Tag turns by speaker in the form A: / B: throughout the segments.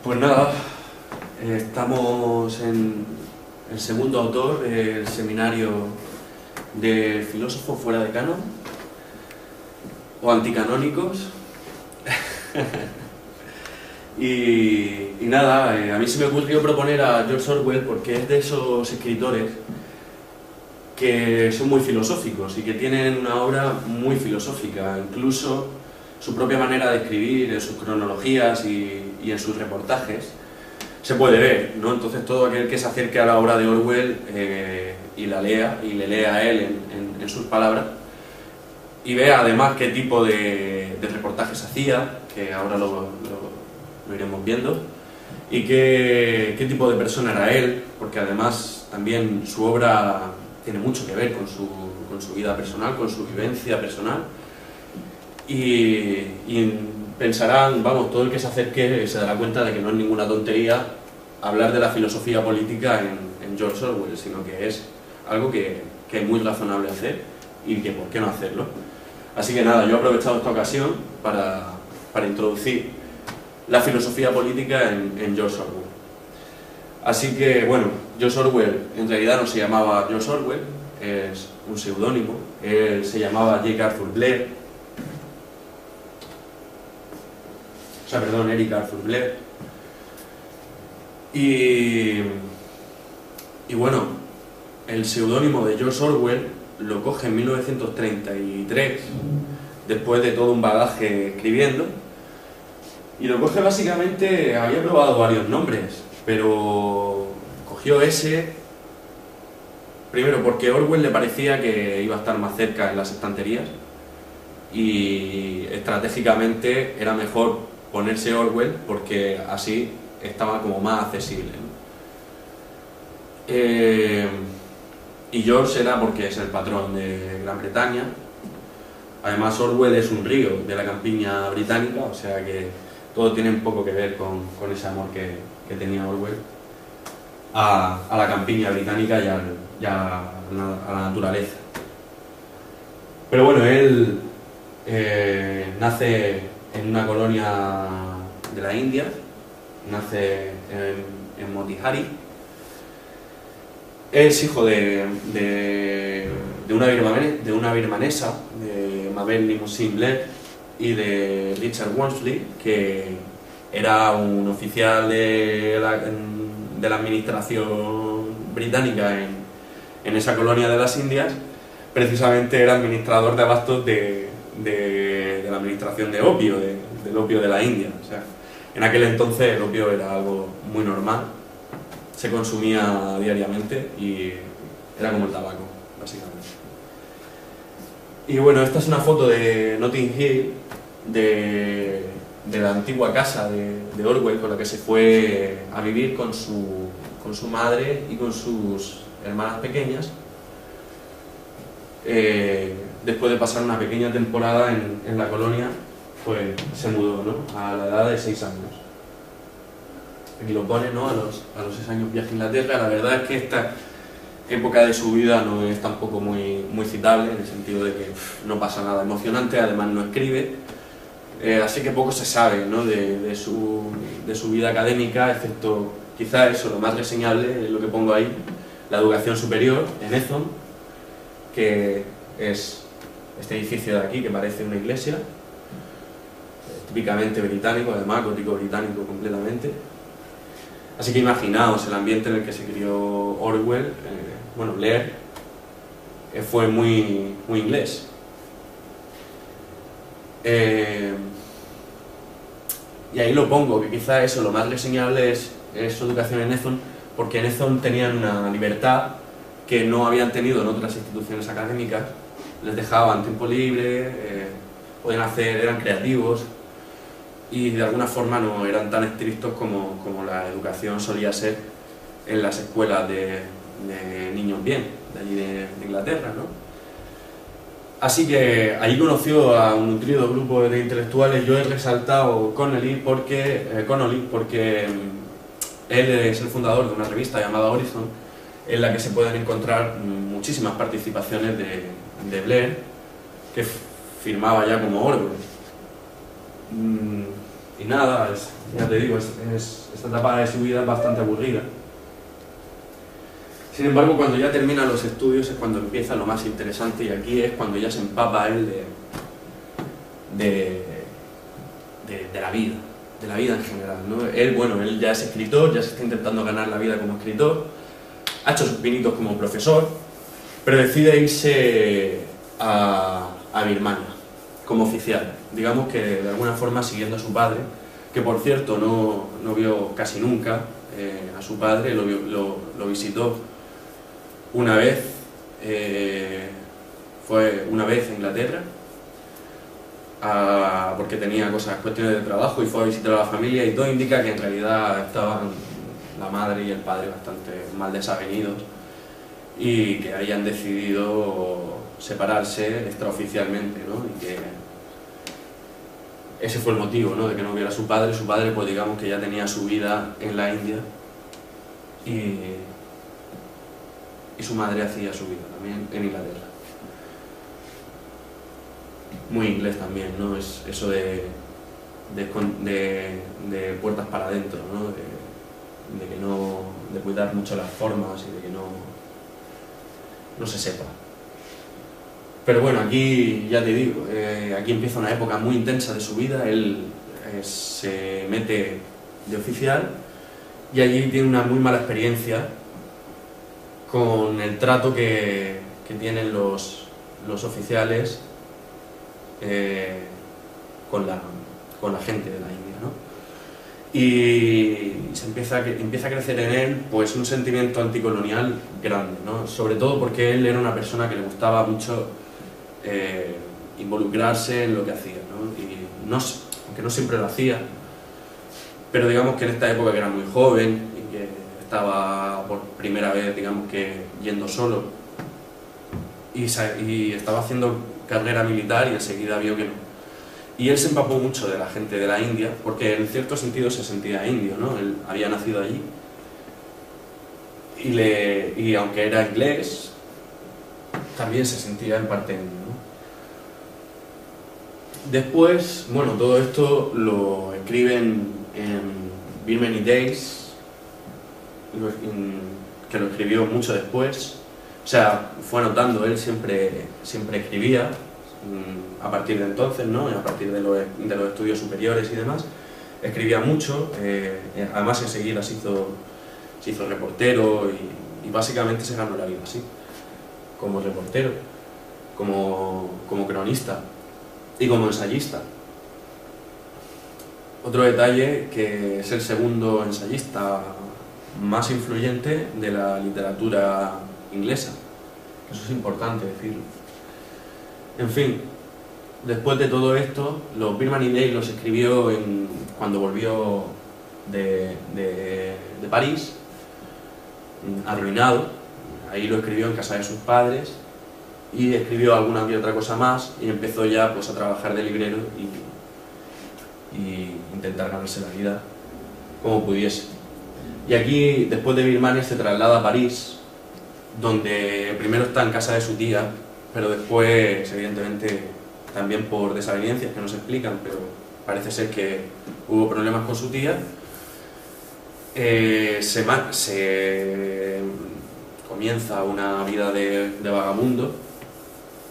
A: Pues nada, estamos en el segundo autor del seminario de filósofos fuera de canon o anticanónicos. y nada, a mí se me ocurrió proponer a George Orwell porque es de esos escritores que son muy filosóficos y que tienen una obra muy filosófica, incluso su propia manera de escribir, en sus cronologías y en sus reportajes, se puede ver, ¿no? Entonces todo aquel que se acerque a la obra de Orwell y la lea, y le lea a él en sus palabras, y vea además qué tipo de reportajes hacía, que ahora lo iremos viendo, y qué tipo de persona era él, porque además también su obra tiene mucho que ver con su vida personal, con su vivencia personal, y pensarán, vamos, todo el que se acerque se dará cuenta de que no es ninguna tontería hablar de la filosofía política en George Orwell, sino que es algo que es muy razonable hacer y que por qué no hacerlo. Así que nada, yo he aprovechado esta ocasión para introducir la filosofía política en George Orwell. Así que, bueno, George Orwell en realidad no se llamaba George Orwell, es un seudónimo. Él se llamaba J. Arthur Blair. Eric Arthur Blair. Y bueno, el seudónimo de George Orwell lo coge en 1933, después de todo un bagaje escribiendo, y lo coge básicamente, había probado varios nombres, pero cogió ese, primero porque a Orwell le parecía que iba a estar más cerca en las estanterías, y estratégicamente era mejor ponerse Orwell porque así estaba como más accesible, ¿no? Y George era porque es el patrón de Gran Bretaña. Además Orwell es un río de la campiña británica, o sea que todo tiene un poco que ver con ese amor que tenía Orwell a la campiña británica y a la naturaleza. Pero bueno, él nace en una colonia de la India, nace en Motihari. Es hijo de una birmanesa, de Mabel Limousin Blair, y de Richard Wormsley, que era un oficial de la administración británica en esa colonia de las Indias. Precisamente era administrador de abastos de la administración de opio, del opio de la India. O sea, en aquel entonces el opio era algo muy normal, se consumía diariamente y era como el tabaco, básicamente. Y bueno, esta es una foto de Notting Hill, de la antigua casa de Orwell, con la que se fue a vivir con su madre y con sus hermanas pequeñas, después de pasar una pequeña temporada en la colonia, pues se mudó, ¿no?, a la edad de 6 años. Aquí lo pone, ¿no?, a los 6 años viaje a Inglaterra. La verdad es que esta época de su vida no es tampoco muy citable, en el sentido de que no pasa nada emocionante, además no escribe, así que poco se sabe, ¿no?, de su vida académica, excepto quizás eso, lo más reseñable es lo que pongo ahí, la educación superior en Epsom, que es este edificio de aquí, que parece una iglesia, típicamente británico, además, gótico británico completamente. Así que imaginaos el ambiente en el que se crió Orwell, Blair, fue muy inglés. Y ahí lo pongo, que quizá eso, lo más reseñable es su educación en Epsom, porque en Epsom tenían una libertad que no habían tenido en otras instituciones académicas. Les dejaban tiempo libre, eran creativos y de alguna forma no eran tan estrictos como la educación solía ser en las escuelas de niños bien, de allí de Inglaterra, ¿no? Así que allí conoció a un nutrido grupo de intelectuales. Yo he resaltado Connolly porque él es el fundador de una revista llamada Horizon, en la que se pueden encontrar muchísimas participaciones de Blair, que firmaba ya como Orwell. y nada, ya te digo, esta etapa de su vida es bastante aburrida. Sin embargo, cuando ya termina los estudios es cuando empieza lo más interesante, y aquí es cuando ya se empapa él de la vida en general, ¿no? Él ya es escritor, ya se está intentando ganar la vida como escritor, ha hecho sus pinitos como profesor, pero decide irse a Birmania como oficial, digamos que de alguna forma siguiendo a su padre, que por cierto no vio casi nunca a su padre, lo visitó una vez, fue una vez a Inglaterra, porque tenía cuestiones de trabajo, y fue a visitar a la familia, y todo indica que en realidad estaban la madre y el padre bastante mal desavenidos y que hayan decidido separarse extraoficialmente, ¿no? Y que ese fue el motivo, ¿no?, de que no viera a su padre. Su padre, pues digamos que ya tenía su vida en la India, y su madre hacía su vida también en Inglaterra. Muy inglés también, ¿no? Es eso de puertas para adentro, ¿no? De cuidar mucho las formas y de que no se sepa. Pero bueno, aquí ya te digo, aquí empieza una época muy intensa de su vida. Él se mete de oficial y allí tiene una muy mala experiencia con el trato que tienen los oficiales con la gente de la India, ¿no? Y empieza a crecer en él pues un sentimiento anticolonial grande, ¿no? Sobre todo porque él era una persona que le gustaba mucho involucrarse en lo que hacía, ¿no? Y aunque no siempre lo hacía, pero digamos que en esta época, que era muy joven y que estaba por primera vez, digamos que yendo solo, y estaba haciendo carrera militar, y enseguida vio que no. Y él se empapó mucho de la gente de la India, porque en cierto sentido se sentía indio, ¿no? Él había nacido allí, y aunque era inglés, también se sentía en parte indio, ¿no? Después, bueno, todo esto lo escriben en Birmany Days, que lo escribió mucho después. O sea, fue anotando, él siempre escribía a partir de entonces, ¿no? A partir de los estudios superiores y demás. Escribía mucho, además enseguida se hizo reportero, y básicamente se ganó la vida así, como reportero, como cronista y como ensayista. Otro detalle, que es el segundo ensayista más influyente de la literatura inglesa. Eso es importante decirlo. En fin, después de todo esto, los Birmany Days los escribió cuando volvió de París, arruinado. Ahí lo escribió en casa de sus padres, y escribió alguna que otra cosa más, y empezó ya pues a trabajar de librero y intentar ganarse la vida como pudiese. Y aquí, después de Birmania, se traslada a París, donde primero está en casa de su tía, pero después, evidentemente, también por desavenencias que no se explican, pero parece ser que hubo problemas con su tía, comienza una vida de vagabundo,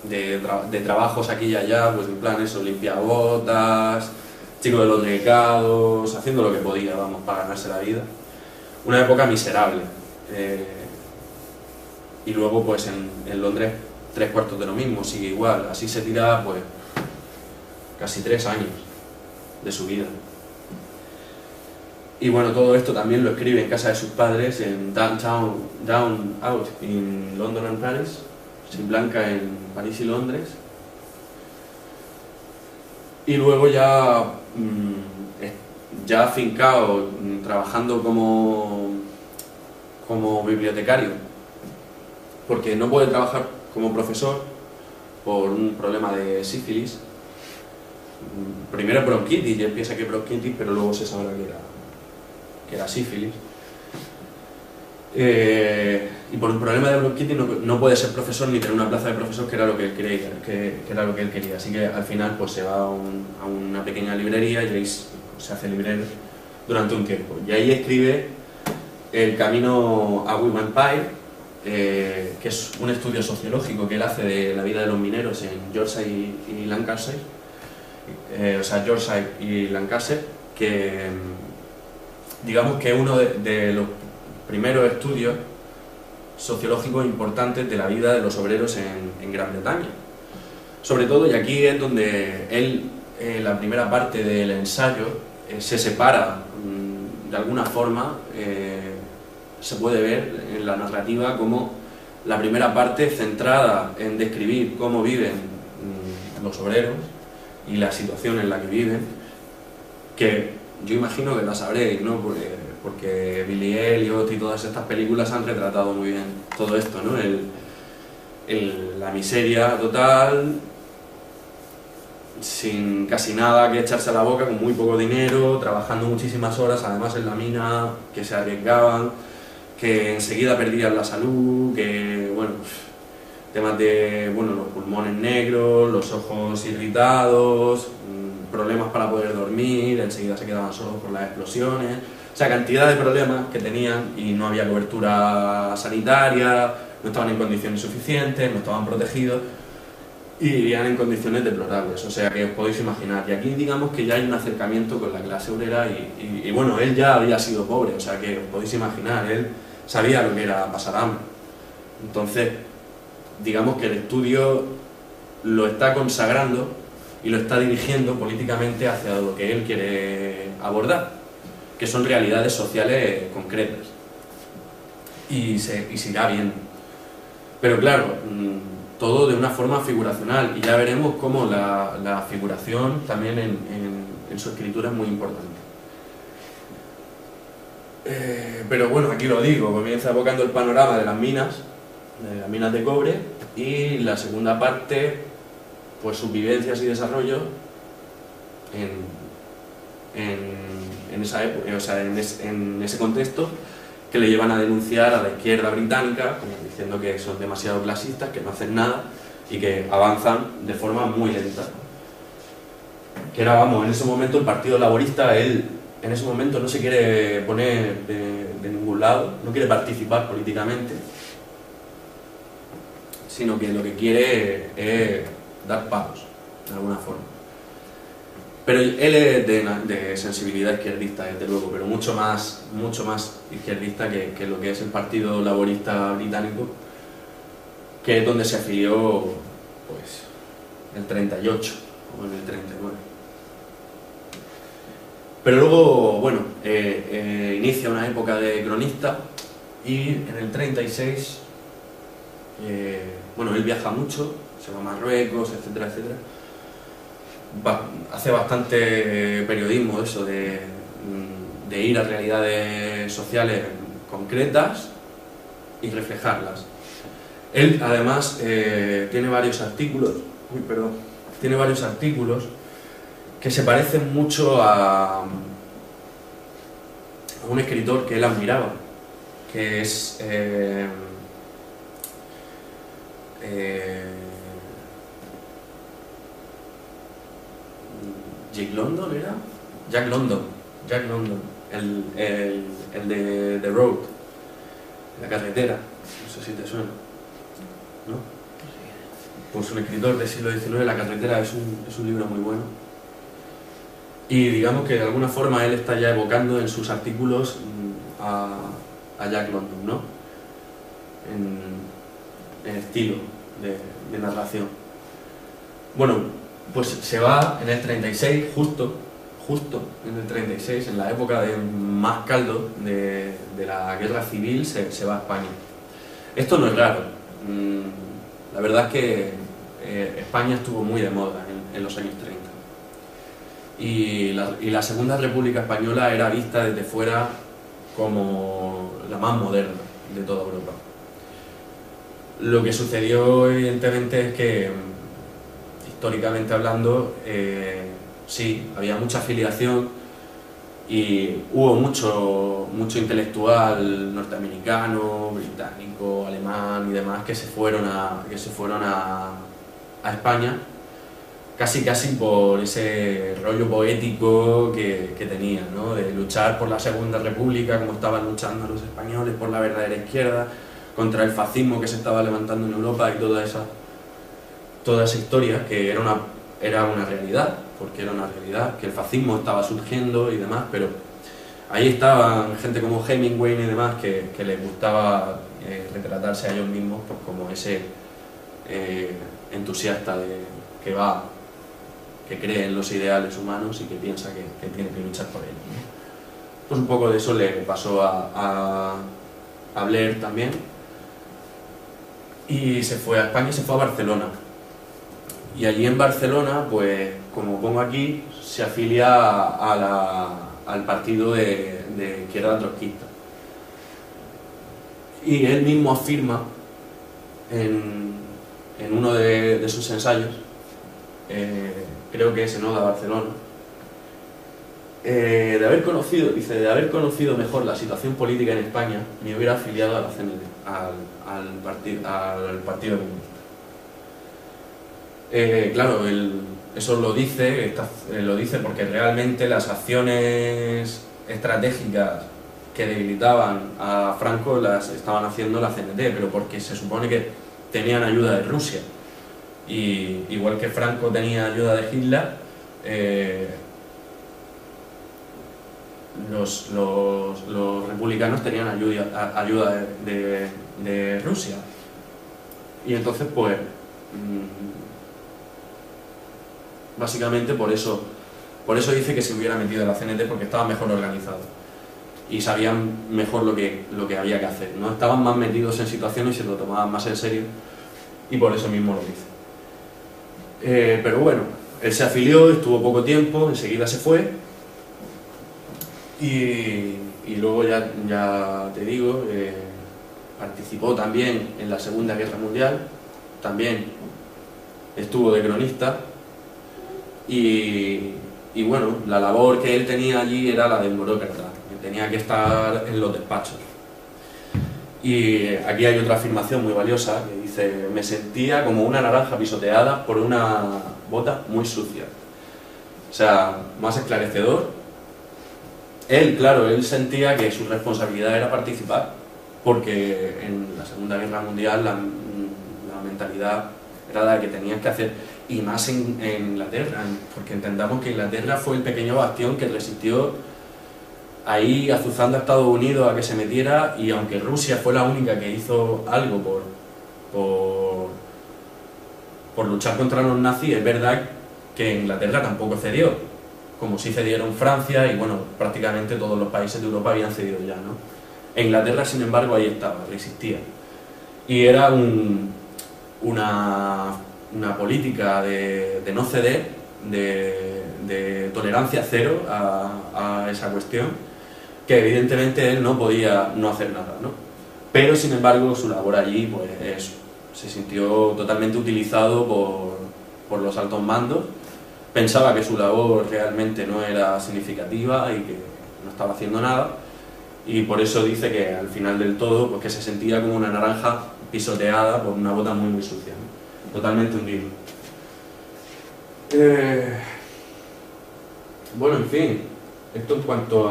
A: de trabajos aquí y allá, pues en plan eso, limpiabotas, chico de los mercados, haciendo lo que podía, vamos, para ganarse la vida. Una época miserable. Y luego pues en Londres 3/4 de lo mismo, sigue igual. Así se tira pues casi 3 años de su vida. Y bueno, todo esto también lo escribe en casa de sus padres, en Down Out, en London and Paris, sin Blanca en París y Londres. Y luego ya afincado, trabajando como bibliotecario, porque no puede trabajar como profesor por un problema de sífilis. Primero bronquitis, y él piensa que bronquitis, pero luego se sabrá que era sífilis. y por un problema de bronquitis no puede ser profesor ni tener una plaza de profesor, que era lo que él quería, que era lo que él quería. Así que al final pues se va a una pequeña librería y ahí se hace librero durante un tiempo. Y ahí escribe El camino a Woodman-Pyle, que es un estudio sociológico que él hace de la vida de los mineros en Yorkshire y Lancashire, o sea, Yorkshire y Lancashire, que digamos que es uno de los primeros estudios sociológicos importantes de la vida de los obreros en Gran Bretaña. Sobre todo, y aquí es donde él, la primera parte del ensayo, se separa de alguna forma, se puede ver en la narrativa como la primera parte centrada en describir cómo viven los obreros y la situación en la que viven, que yo imagino que la sabréis, ¿no? Porque Billy Elliot y todas estas películas han retratado muy bien todo esto, ¿no? La miseria total, sin casi nada que echarse a la boca, con muy poco dinero, trabajando muchísimas horas, además en la mina, que se arriesgaban, que enseguida perdían la salud, que, bueno, temas de, bueno, los pulmones negros, los ojos irritados, problemas para poder dormir, enseguida se quedaban solos por las explosiones, o sea, cantidad de problemas que tenían y no había cobertura sanitaria, no estaban en condiciones suficientes, no estaban protegidos y vivían en condiciones deplorables, o sea, que os podéis imaginar. Y aquí digamos que ya hay un acercamiento con la clase obrera y bueno, él ya había sido pobre, o sea, que os podéis imaginar, él sabía lo que era pasar hambre. Entonces, digamos que el estudio lo está consagrando y lo está dirigiendo políticamente hacia lo que él quiere abordar, que son realidades sociales concretas. Y se irá viendo. Pero claro, todo de una forma figuracional, y ya veremos cómo la figuración también en su escritura es muy importante. Pero bueno, aquí lo digo, comienza evocando el panorama de las minas de cobre, y la segunda parte, pues sus vivencias y desarrollo en esa época, o sea, en ese contexto, que le llevan a denunciar a la izquierda británica, diciendo que son demasiado clasistas, que no hacen nada y que avanzan de forma muy lenta. Que era, vamos, en ese momento el Partido Laborista, él en ese momento no se quiere poner de ningún lado, no quiere participar políticamente, sino que lo que quiere es dar pasos, de alguna forma. Pero él es de sensibilidad izquierdista, desde luego, pero mucho más izquierdista que lo que es el Partido Laborista Británico, que es donde se afilió, pues, en el 38 o en el 39. Pero luego, bueno, inicia una época de cronista y en el 36, bueno, él viaja mucho, se va a Marruecos, etcétera, etcétera. Hace bastante periodismo, eso de ir a realidades sociales concretas y reflejarlas. Él además tiene varios artículos, que se parecen mucho a un escritor que él admiraba, que es Jack London, ¿era? Jack London, el de The Road, la carretera, no sé si te suena, ¿no? Pues un escritor del siglo XIX, La carretera es un libro muy bueno. Y digamos que de alguna forma él está ya evocando en sus artículos a Jack London, ¿no? En estilo de narración. Bueno, pues se va en el 36, justo en el 36, en la época de más caldo de la guerra civil, se va a España. Esto no es raro. La verdad es que España estuvo muy de moda en los años 30. Y la Segunda República Española era vista desde fuera como la más moderna de toda Europa. Lo que sucedió evidentemente es que, históricamente hablando, sí, había mucha afiliación y hubo mucho intelectual norteamericano, británico, alemán y demás que se fueron a España casi por ese rollo poético que tenía, ¿no? De luchar por la Segunda República, como estaban luchando los españoles por la verdadera izquierda, contra el fascismo que se estaba levantando en Europa y toda esa historia, que era una realidad, porque era una realidad, que el fascismo estaba surgiendo y demás, pero ahí estaban gente como Hemingway y demás que les gustaba retratarse a ellos mismos pues, como ese entusiasta que cree en los ideales humanos y que piensa que tiene que luchar por ellos, ¿no? Pues un poco de eso le pasó a Blair también, y se fue a España y se fue a Barcelona. Y allí en Barcelona, pues como pongo aquí, se afilia al partido de izquierda trotskista. Y él mismo afirma en uno de sus ensayos, creo que es en Oda Barcelona, de haber conocido mejor la situación política en España, me hubiera afiliado a la CNT, al Partido Comunista. Claro, eso lo dice porque realmente las acciones estratégicas que debilitaban a Franco las estaban haciendo la CNT, pero porque se supone que tenían ayuda de Rusia. Y igual que Franco tenía ayuda de Hitler, los republicanos tenían ayuda de Rusia. Y entonces, pues, básicamente por eso dice que se hubiera metido en la CNT, porque estaba mejor organizado y sabían mejor lo que había que hacer, ¿no? Estaban más metidos en situaciones y se lo tomaban más en serio, y por eso mismo lo dice. Pero bueno, él se afilió, estuvo poco tiempo, enseguida se fue, y luego ya te digo, participó también en la Segunda Guerra Mundial, también estuvo de cronista, y bueno, la labor que él tenía allí era la de un burócrata, que tenía que estar en los despachos. Y aquí hay otra afirmación muy valiosa que dice: me sentía como una naranja pisoteada por una bota muy sucia. O sea, más esclarecedor. Él sentía que su responsabilidad era participar, porque en la Segunda Guerra Mundial la mentalidad era la que tenías que hacer, y más en Inglaterra, porque entendamos que Inglaterra fue el pequeño bastión que resistió ahí azuzando a Estados Unidos a que se metiera, y aunque Rusia fue la única que hizo algo por luchar contra los nazis, es verdad que Inglaterra tampoco cedió, como sí cedieron Francia y bueno, prácticamente todos los países de Europa habían cedido ya, ¿no? Inglaterra, sin embargo, ahí estaba, resistía. Y era una política de no ceder, de tolerancia cero a esa cuestión, que evidentemente él no podía no hacer nada, ¿no? Pero sin embargo su labor allí pues se sintió totalmente utilizado por los altos mandos, pensaba que su labor realmente no era significativa y que no estaba haciendo nada, y por eso dice que al final del todo pues que se sentía como una naranja pisoteada por una bota muy sucia, ¿no? Totalmente hundido. Bueno, en fin, esto en cuanto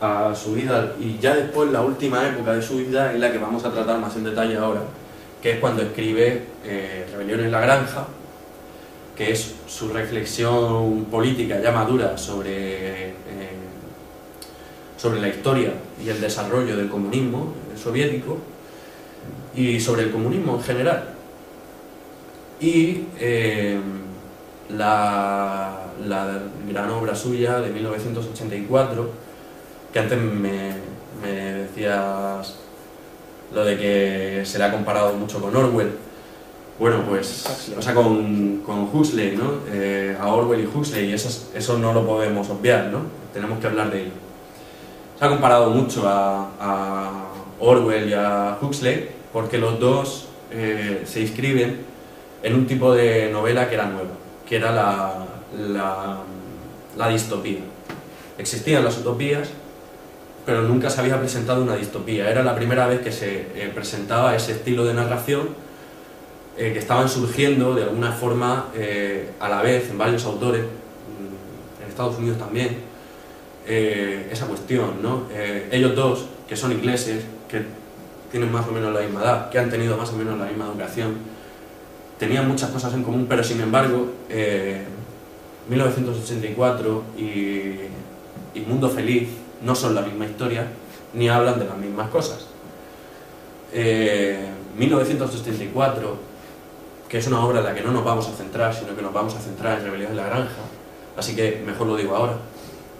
A: a su vida, y ya después la última época de su vida es la que vamos a tratar más en detalle ahora, que es cuando escribe Rebelión en la Granja, que es su reflexión política ya madura sobre la historia y el desarrollo del comunismo soviético y sobre el comunismo en general. Y la gran obra suya de 1984, que antes me decías lo de que se le ha comparado mucho con Orwell. Bueno, pues, o sea, con Huxley, ¿no? A Orwell y Huxley, y eso no lo podemos obviar, ¿no? Tenemos que hablar de ello. Se ha comparado mucho a Orwell y a Huxley porque los dos se inscriben en un tipo de novela que era nueva, que era la distopía. Existían las utopías, pero nunca se había presentado una distopía. Era la primera vez que se presentaba ese estilo de narración que estaban surgiendo de alguna forma a la vez en varios autores, en Estados Unidos también, esa cuestión, ¿no? Ellos dos, que son ingleses, que tienen más o menos la misma edad, que han tenido más o menos la misma educación, tenían muchas cosas en común, pero sin embargo 1984 y Mundo Feliz no son la misma historia, ni hablan de las mismas cosas. 1984, que es una obra en la que no nos vamos a centrar, sino que nos vamos a centrar en Rebelión en la Granja, así que mejor lo digo ahora.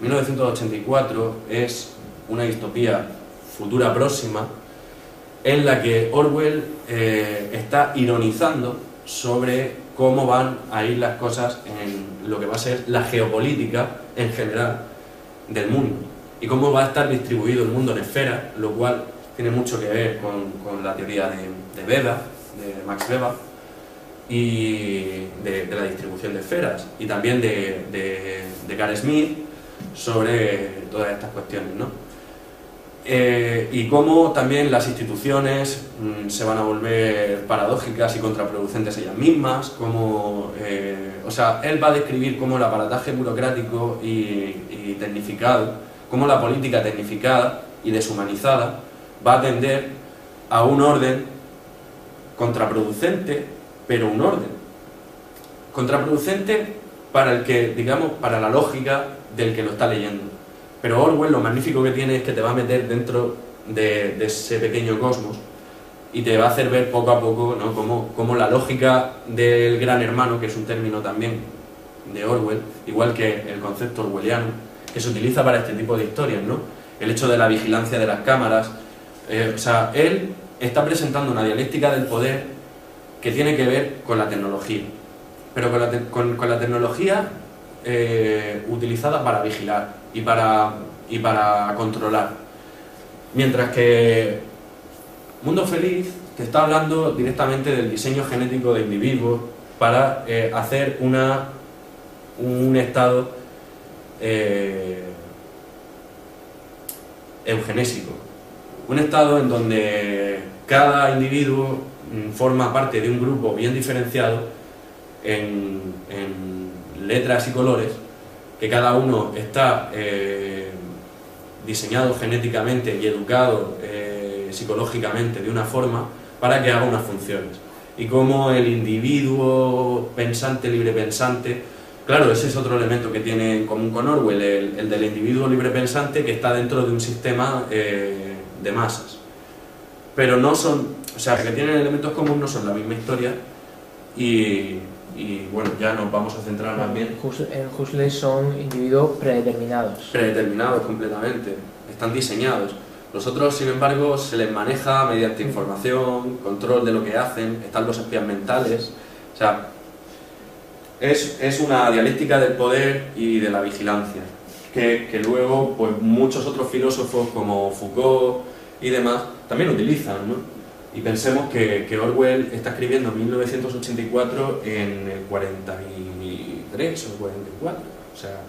A: 1984 es una distopía futura próxima en la que Orwell está ironizando sobre cómo van a ir las cosas en lo que va a ser la geopolítica en general del mundo y cómo va a estar distribuido el mundo en esferas, lo cual tiene mucho que ver con la teoría de Weber, de Max Weber, y de la distribución de esferas, y también de Carl Smith sobre todas estas cuestiones, ¿no? Y cómo también las instituciones se van a volver paradójicas y contraproducentes ellas mismas, cómo, o sea, él va a describir cómo el aparataje burocrático y tecnificado, cómo la política tecnificada y deshumanizada va a tender a un orden contraproducente, pero un orden contraproducente para el que, digamos, para la lógica del que lo está leyendo. Pero Orwell lo magnífico que tiene es que te va a meter dentro de ese pequeño cosmos y te va a hacer ver poco a poco, ¿no?, cómo la lógica del gran hermano, que es un término también de Orwell, igual que el concepto orwelliano, que se utiliza para este tipo de historias, ¿no? El hecho de la vigilancia de las cámaras, o sea, él está presentando una dialéctica del poder que tiene que ver con la tecnología, pero con la tecnología utilizada para vigilar y para controlar, mientras que Mundo Feliz te está hablando directamente del diseño genético de individuos para hacer un estado eugenésico, un estado en donde cada individuo forma parte de un grupo bien diferenciado en letras y colores, que cada uno está diseñado genéticamente y educado psicológicamente de una forma para que haga unas funciones. Y como el individuo pensante, libre pensante, claro, ese es otro elemento que tiene en común con Orwell, el del individuo libre pensante que está dentro de un sistema de masas. Pero no son, o sea, que tienen elementos comunes, no son la misma historia y bueno, ya nos vamos a centrar más bien.
B: En Huxley son individuos predeterminados.
A: Predeterminados completamente, están diseñados. Los otros, sin embargo, se les maneja mediante información, control de lo que hacen, están los espías mentales. O sea, es una dialéctica del poder y de la vigilancia, que luego pues muchos otros filósofos como Foucault y demás también utilizan, ¿no? Y pensemos que Orwell está escribiendo en 1984 en el 43 o 44, o sea,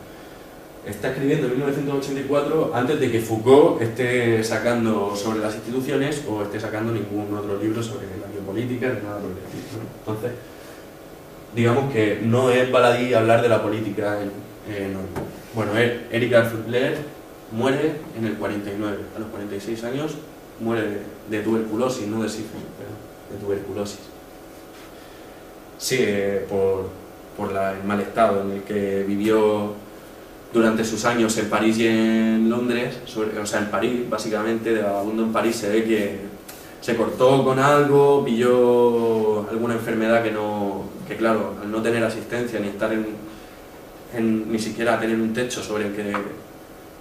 A: está escribiendo en 1984 antes de que Foucault esté sacando sobre las instituciones o esté sacando ningún otro libro sobre la biopolítica ni nada por el estilo, ¿no? Entonces, digamos que no es baladí hablar de la política en Orwell. Bueno, Eric Arthur Blair muere en el 49, a los 46 años, muere de tuberculosis, no de sífilis, pero de tuberculosis. Sí, por el mal estado en el que vivió durante sus años en París y en Londres, o sea, en París, básicamente, de vagabundo en París, se ve que se cortó con algo, pilló alguna enfermedad que claro, al no tener asistencia ni estar ni siquiera tener un techo sobre el que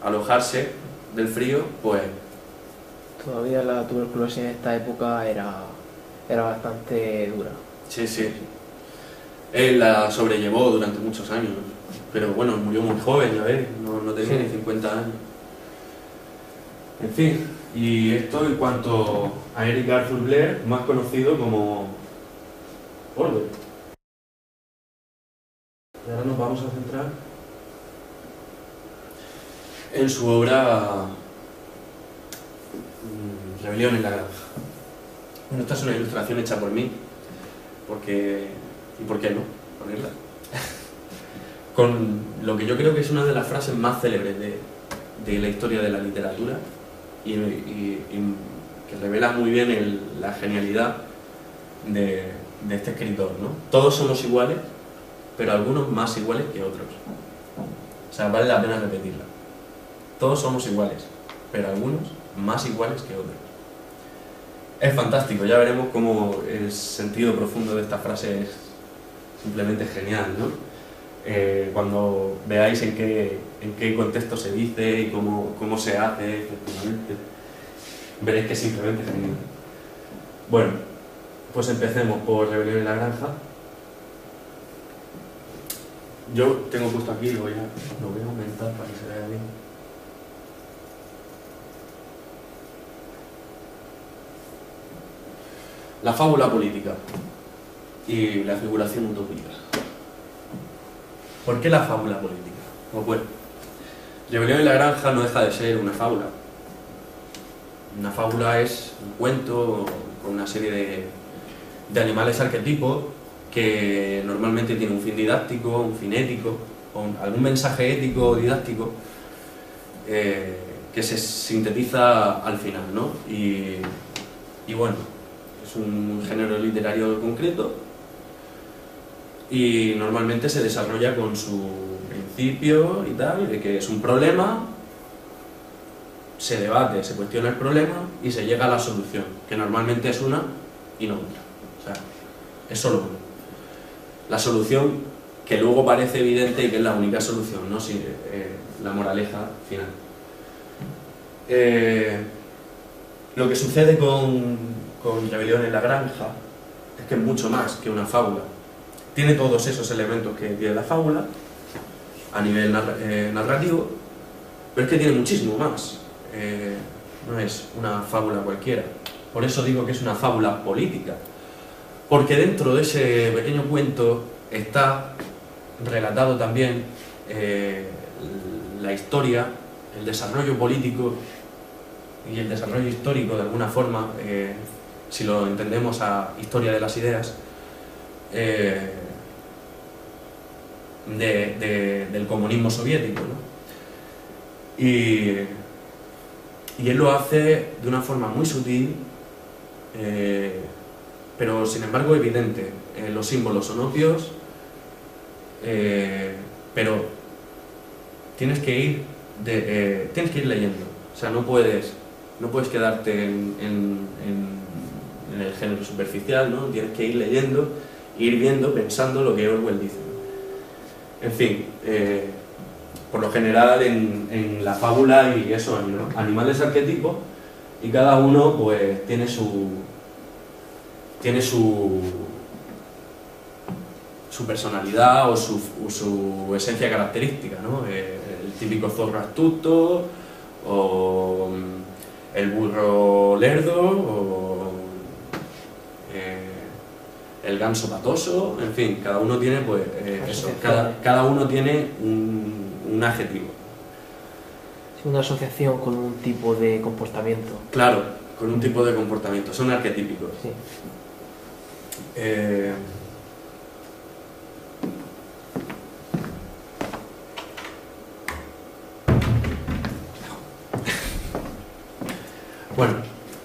A: alojarse del frío, pues...
B: Todavía la tuberculosis en esta época era bastante dura.
A: Sí, sí. Él la sobrellevó durante muchos años, pero bueno, murió muy joven, ya ves, no tenía ni 50 años. En fin, y esto en cuanto a Eric Arthur Blair, más conocido como Orwell. Y ahora nos vamos a centrar en su obra Rebelión en la Granja. Bueno, esta es una ilustración hecha por mí, porque... ¿y por qué no ponerla? Con lo que yo creo que es una de las frases más célebres de la historia de la literatura y que revela muy bien la genialidad de este escritor, ¿no? Todos somos iguales, pero algunos más iguales que otros. O sea, vale la pena repetirla. Todos somos iguales, pero algunos más iguales que otros. Es fantástico, ya veremos cómo el sentido profundo de esta frase es simplemente genial, ¿no? Cuando veáis en qué contexto se dice y cómo se hace, efectivamente, veréis que es simplemente genial. Bueno, pues empecemos por Rebelión en la Granja. Yo tengo puesto aquí, lo voy a aumentar para que se vea bien. La fábula política y la figuración utópica. ¿Por qué la fábula política? Pues bueno, Rebelión en la Granja no deja de ser una fábula. Una fábula es un cuento con una serie de animales arquetipos que normalmente tiene un fin didáctico, un fin ético, o algún mensaje ético o didáctico que se sintetiza al final, ¿no? Y bueno, es un género literario concreto y normalmente se desarrolla con su principio y tal, de que es un problema, se debate, se cuestiona el problema y se llega a la solución, que normalmente es una y no otra. O sea, es solo una. La solución que luego parece evidente y que es la única solución, ¿no? Sí, la moraleja final. Lo que sucede con Rebelión en la Granja es que es mucho más que una fábula. Tiene todos esos elementos que tiene la fábula a nivel narrativo, pero es que tiene muchísimo más. No es una fábula cualquiera. Por eso digo que es una fábula política, porque dentro de ese pequeño cuento está relatado también la historia, el desarrollo político y el desarrollo histórico, de alguna forma, si lo entendemos a historia de las ideas, del comunismo soviético, ¿no? Y él lo hace de una forma muy sutil, pero sin embargo evidente. Los símbolos son obvios, pero tienes que ir leyendo. O sea, no puedes quedarte en el género superficial, ¿no? Tienes que ir leyendo, ir viendo, pensando lo que Orwell dice. En fin, por lo general en la fábula y eso, animales arquetipos, y cada uno pues tiene su personalidad o su esencia característica, ¿no? El típico zorro astuto, o el burro lerdo, o el ganso patoso, en fin, cada uno tiene pues eso, cada uno tiene un adjetivo.
B: Es una asociación con un tipo de comportamiento.
A: Claro, con un tipo de comportamiento, son arquetípicos.
B: Sí.
A: Bueno,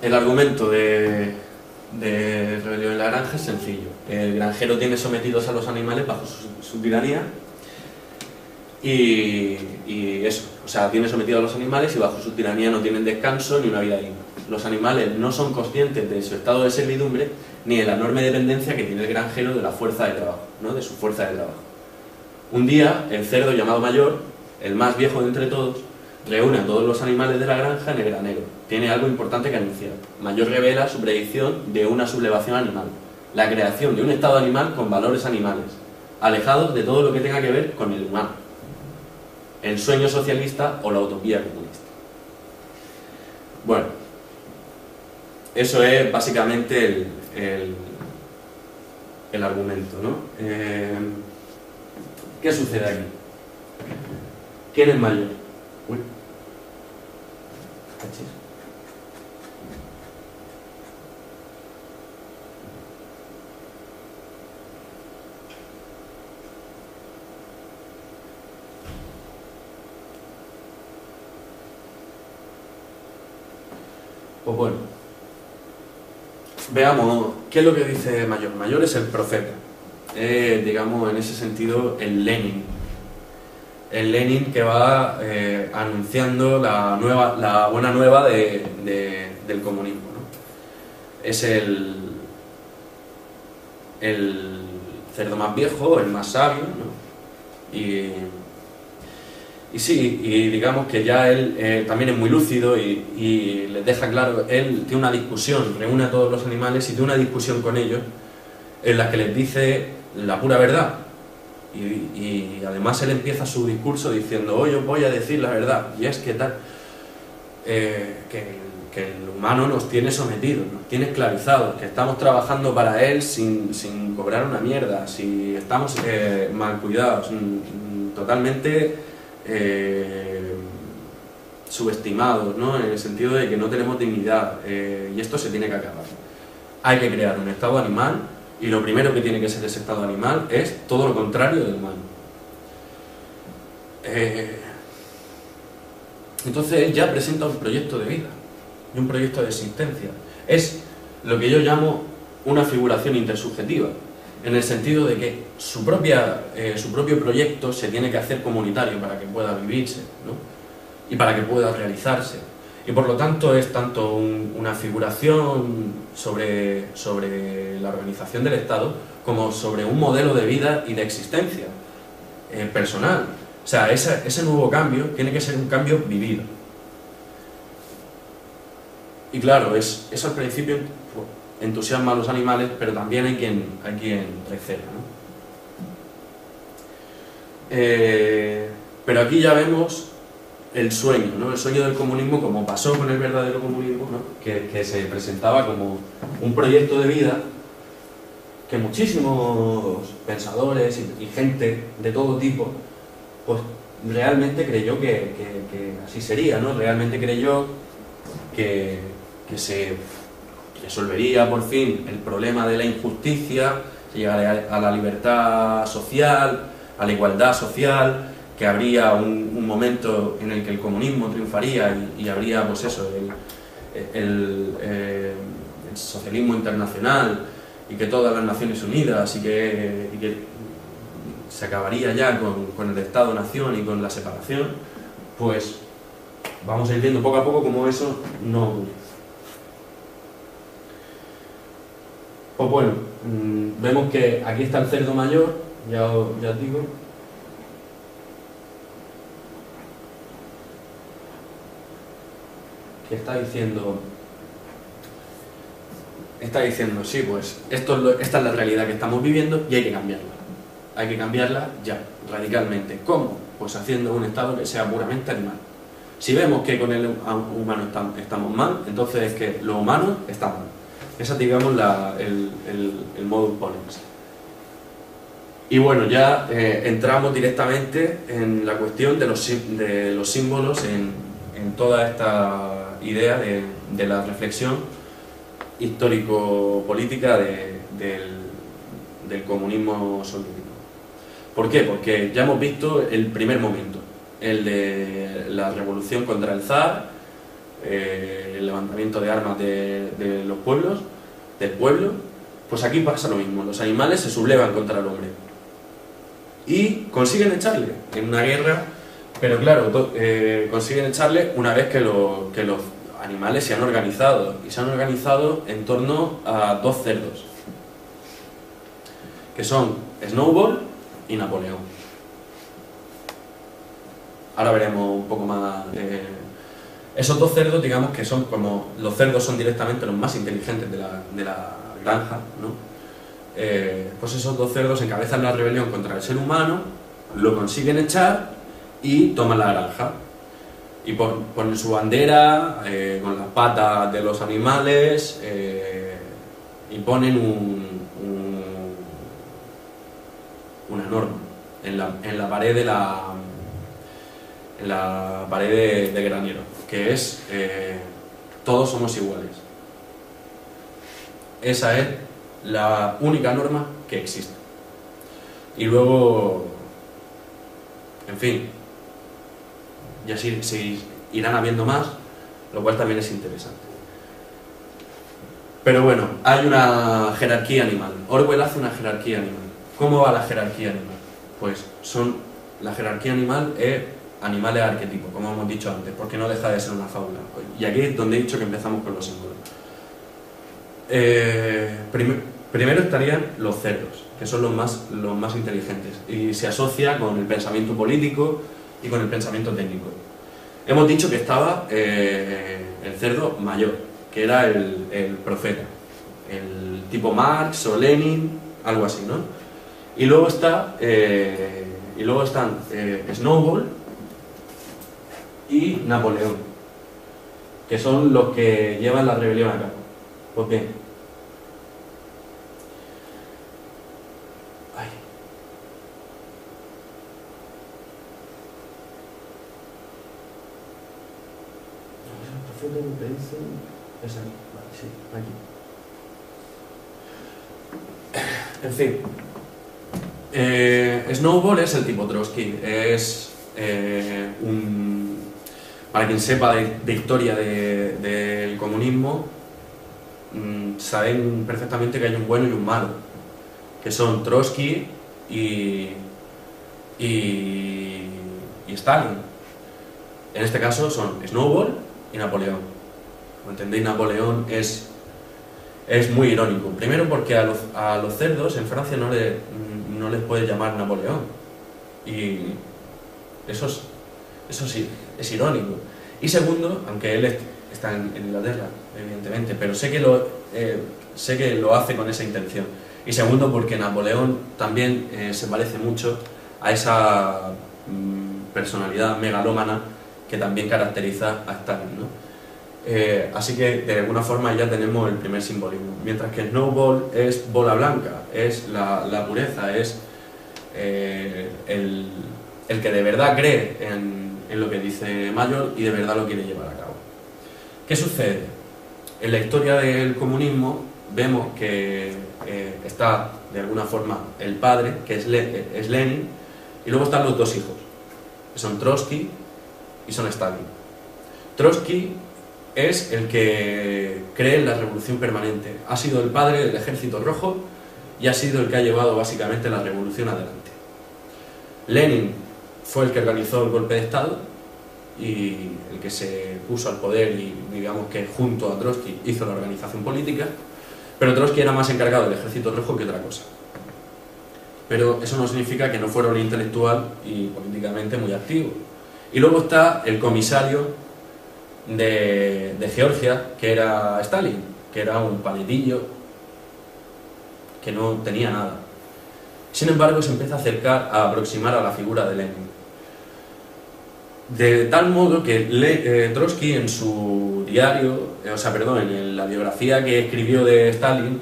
A: el argumento de Rebelión en la Granja es sencillo. El granjero tiene sometidos a los animales bajo su tiranía y eso, o sea, tiene sometidos a los animales y bajo su tiranía no tienen descanso ni una vida digna. Los animales no son conscientes de su estado de servidumbre ni de la enorme dependencia que tiene el granjero de la fuerza de trabajo, ¿no? De su fuerza de trabajo. Un día, el cerdo llamado Mayor, el más viejo de entre todos, reúne a todos los animales de la granja en el granero. Tiene algo importante que anunciar. Mayor revela su predicción de una sublevación animal, la creación de un estado animal con valores animales, alejados de todo lo que tenga que ver con el humano, el sueño socialista o la utopía comunista. Bueno, eso es básicamente el argumento, ¿no? ¿Qué sucede aquí? ¿Quién es mayor? Uy,
B: Cachis.
A: Pues bueno, veamos qué es lo que dice Mayor. Mayor es el profeta, digamos en ese sentido el Lenin. El Lenin que va anunciando la buena nueva del comunismo, ¿no? Es el cerdo más viejo, el más sabio, ¿no? Y sí, y digamos que ya él también es muy lúcido y les deja claro, él tiene una discusión, reúne a todos los animales y tiene una discusión con ellos en la que les dice la pura verdad. Y además él empieza su discurso diciendo, hoy os voy a decir la verdad, y es que tal, que el humano nos tiene sometidos, nos tiene esclavizados, que estamos trabajando para él sin cobrar una mierda, si estamos mal cuidados, totalmente subestimados, ¿no? En el sentido de que no tenemos dignidad, y esto se tiene que acabar. Hay que crear un estado animal, y lo primero que tiene que ser ese estado animal es todo lo contrario del humano. Entonces él ya presenta un proyecto de vida y un proyecto de existencia. Es lo que yo llamo una figuración intersubjetiva, en el sentido de que su propio proyecto se tiene que hacer comunitario para que pueda vivirse, ¿no? Y para que pueda realizarse. Y por lo tanto es tanto una figuración sobre la organización del Estado como sobre un modelo de vida y de existencia personal. O sea, ese nuevo cambio tiene que ser un cambio vivido. Y claro, eso al principio entusiasma a los animales, pero también hay quien recela, ¿no? Pero aquí ya vemos el sueño, ¿no? El sueño del comunismo, como pasó con el verdadero comunismo, ¿no? que se presentaba como un proyecto de vida que muchísimos pensadores y gente de todo tipo pues realmente creyó que así sería, ¿no? Realmente creyó que se resolvería por fin el problema de la injusticia, se llegaría a la libertad social, a la igualdad social, que habría un momento en el que el comunismo triunfaría y habría, pues eso, el socialismo internacional y que todas las Naciones Unidas y que se acabaría ya con el Estado-Nación y con la separación. Pues vamos a ir viendo poco a poco cómo eso no ocurre. Pues bueno, vemos que aquí está el cerdo mayor, ya os digo. Que está diciendo, sí, pues esta es la realidad que estamos viviendo y hay que cambiarla. Hay que cambiarla ya, radicalmente. ¿Cómo? Pues haciendo un Estado que sea puramente animal. Si vemos que con el humano estamos mal, entonces es que lo humano está mal. Esa es, digamos, el modus ponens. Y bueno, ya entramos directamente en la cuestión de los símbolos en toda esta idea de la reflexión histórico-política del comunismo soviético. ¿Por qué? Porque ya hemos visto el primer momento, el de la revolución contra el zar, el levantamiento de armas de los pueblos, del pueblo. Pues aquí pasa lo mismo, los animales se sublevan contra el hombre y consiguen echarle en una guerra, pero claro, consiguen echarle una vez que los animales se han organizado, y se han organizado en torno a dos cerdos, que son Snowball y Napoleón. Ahora veremos un poco más. Esos dos cerdos, digamos que son como, los cerdos son directamente los más inteligentes de la granja, ¿no? Pues esos dos cerdos encabezan la rebelión contra el ser humano, lo consiguen echar y toman la granja. Y ponen su bandera con las patas de los animales y ponen una norma en la pared en la pared de granero, que es todos somos iguales. Esa es la única norma que existe. Y luego, en fin, y así se irán habiendo más, lo cual también es interesante. Pero bueno, hay una jerarquía animal. Orwell hace una jerarquía animal. ¿Cómo va la jerarquía animal? Pues la jerarquía animal es animales arquetipos, como hemos dicho antes, porque no deja de ser una fábula. Y aquí es donde he dicho que empezamos con los símbolos. Primero estarían los cerdos, que son los más inteligentes, y se asocia con el pensamiento político y con el pensamiento técnico. Hemos dicho que estaba el cerdo mayor, que era el profeta, el tipo Marx o Lenin, algo así, ¿no? Y luego están Snowball y Napoleón, que son los que llevan la rebelión a cabo. Pues bien, es aquí, vale, sí, aquí. En fin, Snowball es el tipo Trotsky, es para quien sepa de historia del comunismo, saben perfectamente que hay un bueno y un malo, que son Trotsky y Stalin. En este caso son Snowball y Napoleón. Como entendéis, Napoleón es muy irónico. Primero porque a los cerdos en Francia no les puede llamar Napoleón. Y eso sí, es irónico. Y segundo, aunque él está en Inglaterra, evidentemente, pero sé que lo hace con esa intención. Y segundo, porque Napoleón también se parece mucho a esa personalidad megalómana que también caracteriza a Stalin, ¿no? Así que de alguna forma ya tenemos el primer simbolismo. Mientras que Snowball es bola blanca, es la pureza, es el que de verdad cree en lo que dice Mayor y de verdad lo quiere llevar a cabo. ¿Qué sucede? En la historia del comunismo vemos que está de alguna forma el padre, que es Lenin, y luego están los dos hijos, que son Trotsky y son Stalin. Trotsky es el que cree en la revolución permanente, ha sido el padre del Ejército Rojo y ha sido el que ha llevado básicamente la revolución adelante. Lenin fue el que organizó el golpe de Estado y el que se puso al poder y digamos que junto a Trotsky hizo la organización política, pero Trotsky era más encargado del Ejército Rojo que otra cosa. Pero eso no significa que no fuera un intelectual y políticamente muy activo. Y luego está el comisario de Georgia, que era Stalin, que era un paletillo que no tenía nada. Sin embargo, se empieza a acercar, a aproximar a la figura de Lenin. De tal modo que Trotsky en su diario, en la biografía que escribió de Stalin,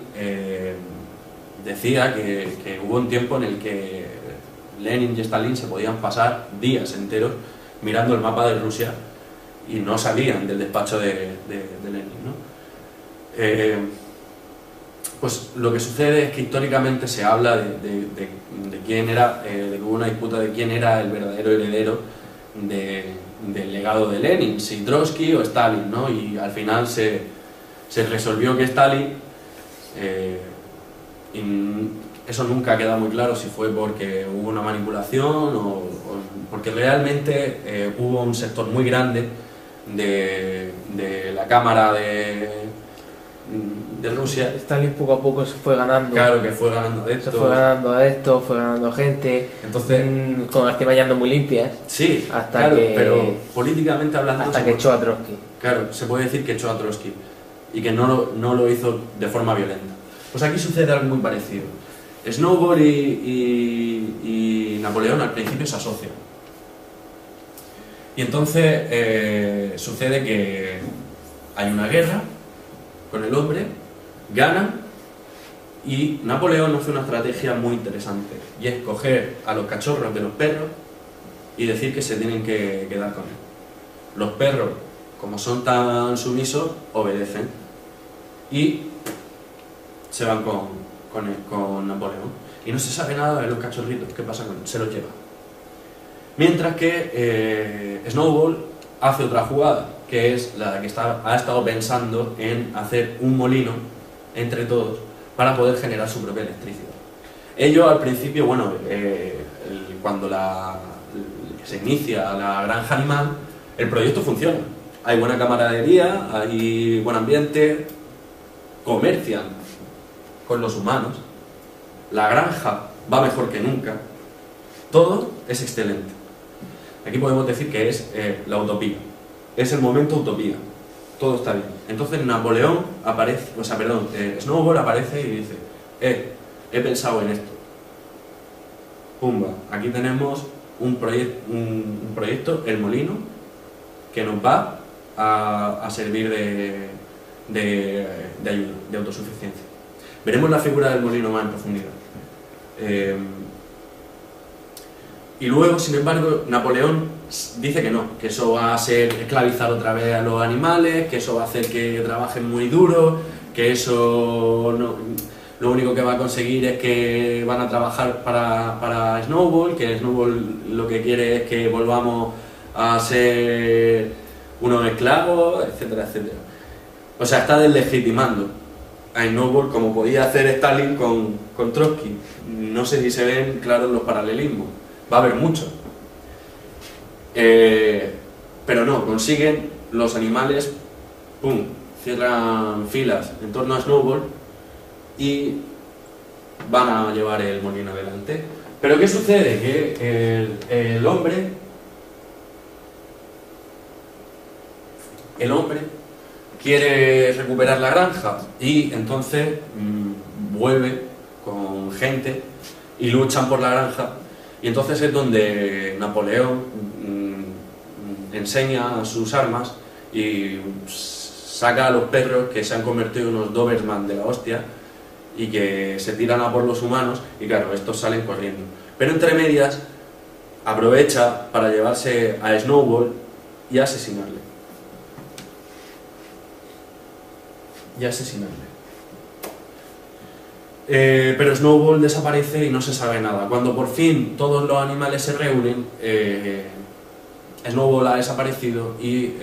A: decía que hubo un tiempo en el que Lenin y Stalin se podían pasar días enteros mirando el mapa de Rusia y no salían del despacho de Lenin, ¿no? Pues lo que sucede es que históricamente se habla de quién era, de que hubo una disputa de quién era el verdadero heredero del legado de Lenin, si Trotsky o Stalin, ¿no? Y al final se resolvió que Stalin, y eso nunca ha quedado muy claro si fue porque hubo una manipulación o porque realmente hubo un sector muy grande de la Cámara de Rusia.
B: Stalin poco a poco se fue ganando.
A: Claro, que fue ganando adeptos.
B: Se fue ganando adeptos, fue ganando gente.
A: Entonces,
B: con artimañas muy limpias.
A: Sí,
B: hasta
A: claro,
B: que,
A: pero políticamente hablando.
B: Hasta que echó a Trotsky.
A: Claro, se puede decir que echó a Trotsky y que no lo hizo de forma violenta. Pues aquí sucede algo muy parecido. Snowball y Napoleón al principio se asocian. Y entonces sucede que hay una guerra con el hombre, ganan, y Napoleón hace una estrategia muy interesante, y es coger a los cachorros de los perros y decir que se tienen que quedar con él. Los perros, como son tan sumisos, obedecen y se van con Napoleón. Y no se sabe nada de los cachorritos, qué pasa con él, se los lleva. Mientras que Snowball hace otra jugada, que es la que ha estado pensando en hacer un molino entre todos para poder generar su propia electricidad. Ellos al principio, bueno, cuando se inicia la granja animal, el proyecto funciona. Hay buena camaradería, hay buen ambiente, comercian con los humanos, la granja va mejor que nunca, todo es excelente. Aquí podemos decir que es la utopía, es el momento utopía, todo está bien. Entonces Snowball aparece y dice, he pensado en esto. Pumba, aquí tenemos un proyecto, el molino, que nos va a servir de ayuda, de autosuficiencia. Veremos la figura del molino más en profundidad. Y luego, sin embargo, Napoleón dice que no, que eso va a ser esclavizar otra vez a los animales, que eso va a hacer que trabajen muy duro, que eso no, lo único que va a conseguir es que van a trabajar para Snowball, que Snowball lo que quiere es que volvamos a ser unos esclavos, etcétera, etcétera. O sea, está deslegitimando a Snowball como podía hacer Stalin con Trotsky. No sé si se ven claros los paralelismos. Va a haber mucho. Pero no, consiguen los animales, pum, cierran filas en torno a Snowball y van a llevar el molino adelante. Pero ¿qué sucede? Que el hombre quiere recuperar la granja y entonces vuelve con gente y luchan por la granja. Y entonces es donde Napoleón enseña sus armas y saca a los perros que se han convertido en unos Doberman de la hostia y que se tiran a por los humanos y claro, estos salen corriendo. Pero entre medias aprovecha para llevarse a Snowball y asesinarle. Pero Snowball desaparece y no se sabe nada. Cuando por fin todos los animales se reúnen, Snowball ha desaparecido y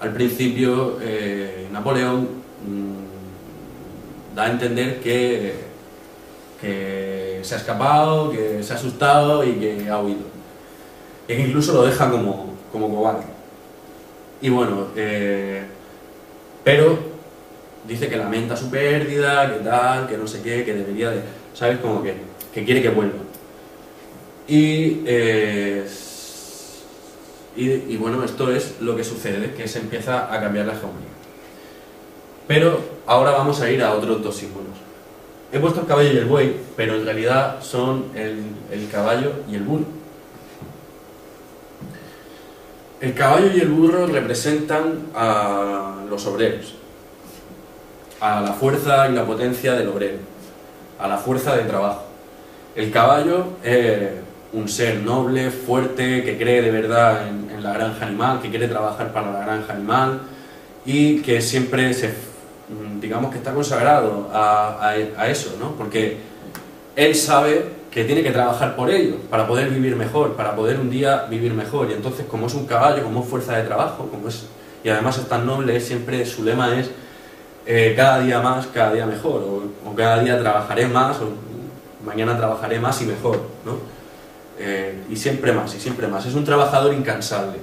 A: al principio Napoleón da a entender que se ha escapado, que se ha asustado y que ha huido. E incluso lo deja como cobarde. Y bueno, pero dice que lamenta su pérdida, que tal, que no sé qué, que debería de... ¿Sabes? Como que quiere que vuelva. Y bueno, esto es lo que sucede, que se empieza a cambiar la hegemonía. Pero ahora vamos a ir a otros dos símbolos. He puesto el caballo y el buey, pero en realidad son el caballo y el burro. El caballo y el burro representan a los obreros, a la fuerza y la potencia del obrero, a la fuerza de trabajo. El caballo es un ser noble, fuerte, que cree de verdad en la granja animal, que quiere trabajar para la granja animal y que siempre digamos que está consagrado a eso, ¿no? Porque él sabe que tiene que trabajar por ello, para poder vivir mejor, para poder un día vivir mejor. Y entonces, como es un caballo, como es fuerza de trabajo, y además es tan noble, siempre su lema es cada día más, cada día mejor, o cada día trabajaré más, o mañana trabajaré más y mejor, ¿no? Y siempre más, y siempre más. Es un trabajador incansable.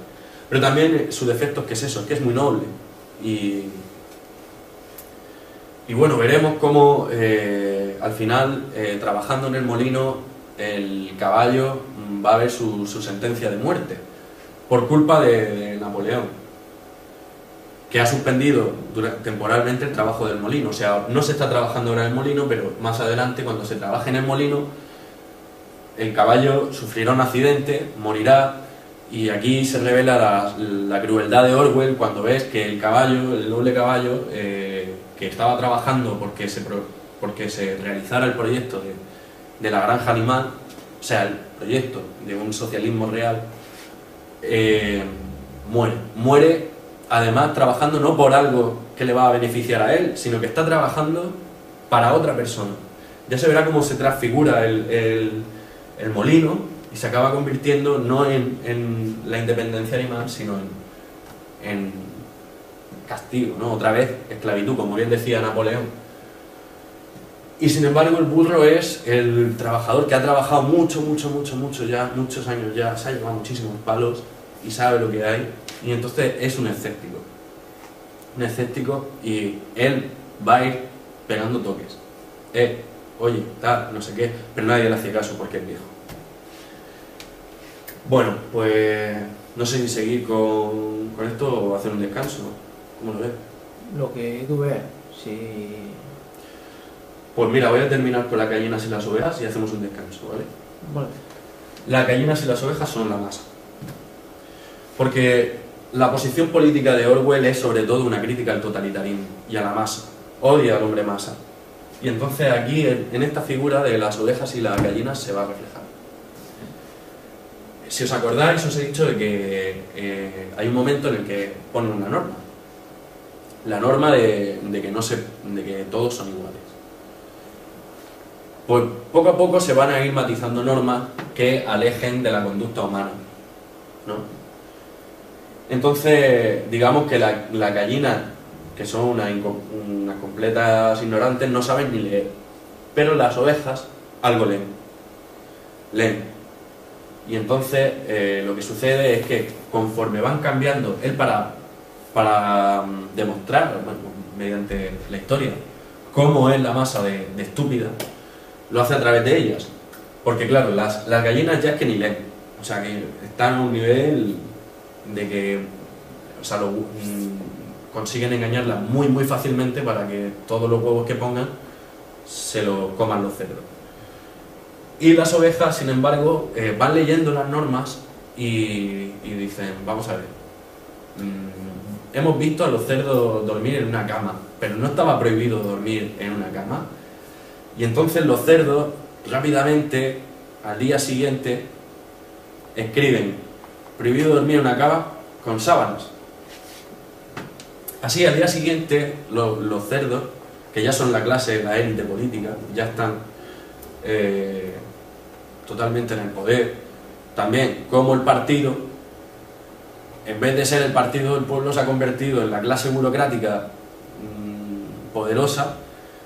A: Pero también su defecto es que es eso, es que es muy noble. Y bueno, veremos cómo al final, trabajando en el molino, el caballo va a ver su sentencia de muerte por culpa de Napoleón, que ha suspendido temporalmente el trabajo del molino. O sea, no se está trabajando ahora en el molino, pero más adelante, cuando se trabaje en el molino, el caballo sufrirá un accidente, morirá. Y aquí se revela la crueldad de Orwell cuando ves que el caballo, el noble caballo, que estaba trabajando porque se realizara el proyecto de la granja animal, sea, el proyecto de un socialismo real, muere. Muere, además, trabajando no por algo que le va a beneficiar a él, sino que está trabajando para otra persona. Ya se verá cómo se transfigura el molino y se acaba convirtiendo no en la independencia animal, sino en castigo, ¿no? Otra vez, esclavitud, como bien decía Napoleón. Y sin embargo el burro es el trabajador que ha trabajado mucho ya, muchos años ya, se ha llevado muchísimos palos y sabe lo que hay, y entonces es un escéptico. Un escéptico, y él va a ir pegando toques. Oye, tal, no sé qué, pero nadie le hace caso porque es viejo. Bueno, pues no sé si seguir con esto o hacer un descanso. ¿Cómo lo ves?
B: Lo que tú veas, sí.
A: Pues mira, voy a terminar con las gallinas y las ovejas y hacemos un descanso, ¿vale?
B: Vale.
A: Las gallinas y las ovejas son la masa. Porque la posición política de Orwell es sobre todo una crítica al totalitarismo y a la masa. Odia al hombre masa. Y entonces aquí, en esta figura de las ovejas y las gallinas, se va a reflejar. Si os acordáis, os he dicho de que hay un momento en el que ponen una norma. La norma de que todos son iguales. Pues poco a poco se van a ir matizando normas que alejen de la conducta humana, ¿no? Entonces, digamos que las gallinas, que son unas completas ignorantes, no saben ni leer. Pero las ovejas algo leen. Y entonces lo que sucede es que conforme van cambiando, él para demostrar, bueno, mediante la historia, cómo es la masa de estúpida, lo hace a través de ellas. Porque claro, las gallinas ya es que ni leen. O sea, que están a un nivel de que, o sea, consiguen engañarlas muy fácilmente para que todos los huevos que pongan se los coman los cerdos. Y las ovejas, sin embargo, van leyendo las normas y dicen, vamos a ver, hemos visto a los cerdos dormir en una cama, pero no estaba prohibido dormir en una cama. Y entonces los cerdos rápidamente, al día siguiente, escriben, prohibido dormir en una cama con sábanas. Así, al día siguiente, los cerdos, que ya son la clase, la élite política, ya están totalmente en el poder. También, como el partido, en vez de ser el partido del pueblo, se ha convertido en la clase burocrática poderosa,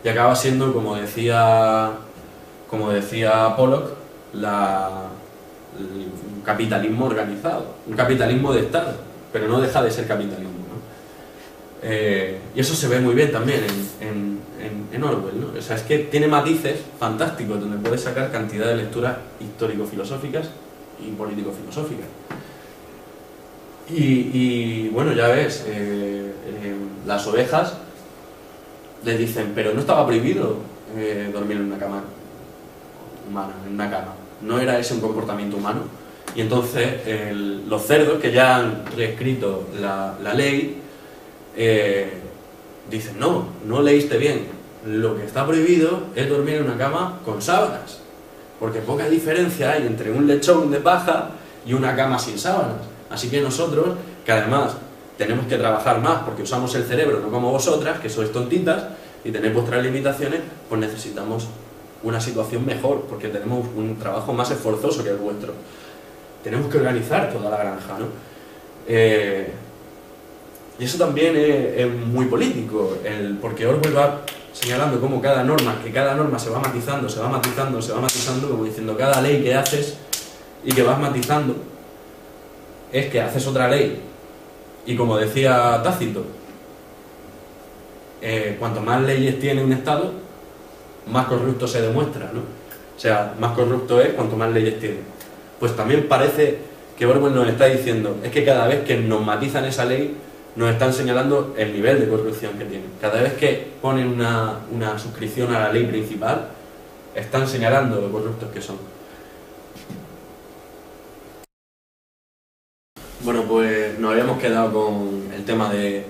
A: y acaba siendo, como decía Pollock, un capitalismo organizado, un capitalismo de Estado, pero no deja de ser capitalismo, ¿no? Y eso se ve muy bien también en Orwell, ¿no? O sea, es que tiene matices fantásticos donde puedes sacar cantidad de lecturas histórico-filosóficas y político-filosóficas. Y bueno, ya ves, las ovejas les dicen, pero no estaba prohibido dormir en una cama humana, en una cama. No era ese un comportamiento humano. Y entonces los cerdos, que ya han reescrito la ley, dicen, no leíste bien. Lo que está prohibido es dormir en una cama con sábanas. Porque poca diferencia hay entre un lechón de paja y una cama sin sábanas. Así que nosotros, que además tenemos que trabajar más porque usamos el cerebro, no como vosotras, que sois tontitas y tenéis vuestras limitaciones, pues necesitamos una situación mejor, porque tenemos un trabajo más esforzoso que el vuestro. Tenemos que organizar toda la granja, ¿no? Y eso también es muy político, porque Orwell va señalando cómo cada norma se va matizando, como diciendo, cada ley que haces y que vas matizando es que haces otra ley. Y como decía Tácito, cuanto más leyes tiene un Estado, más corrupto se demuestra, ¿no? O sea, más corrupto es cuanto más leyes tiene. Pues también parece que Orwell nos está diciendo, es que cada vez que nos matizan esa ley, nos están señalando el nivel de corrupción que tiene. Cada vez que ponen una suscripción a la ley principal, están señalando lo corruptos que son. Bueno, pues nos habíamos quedado con el tema de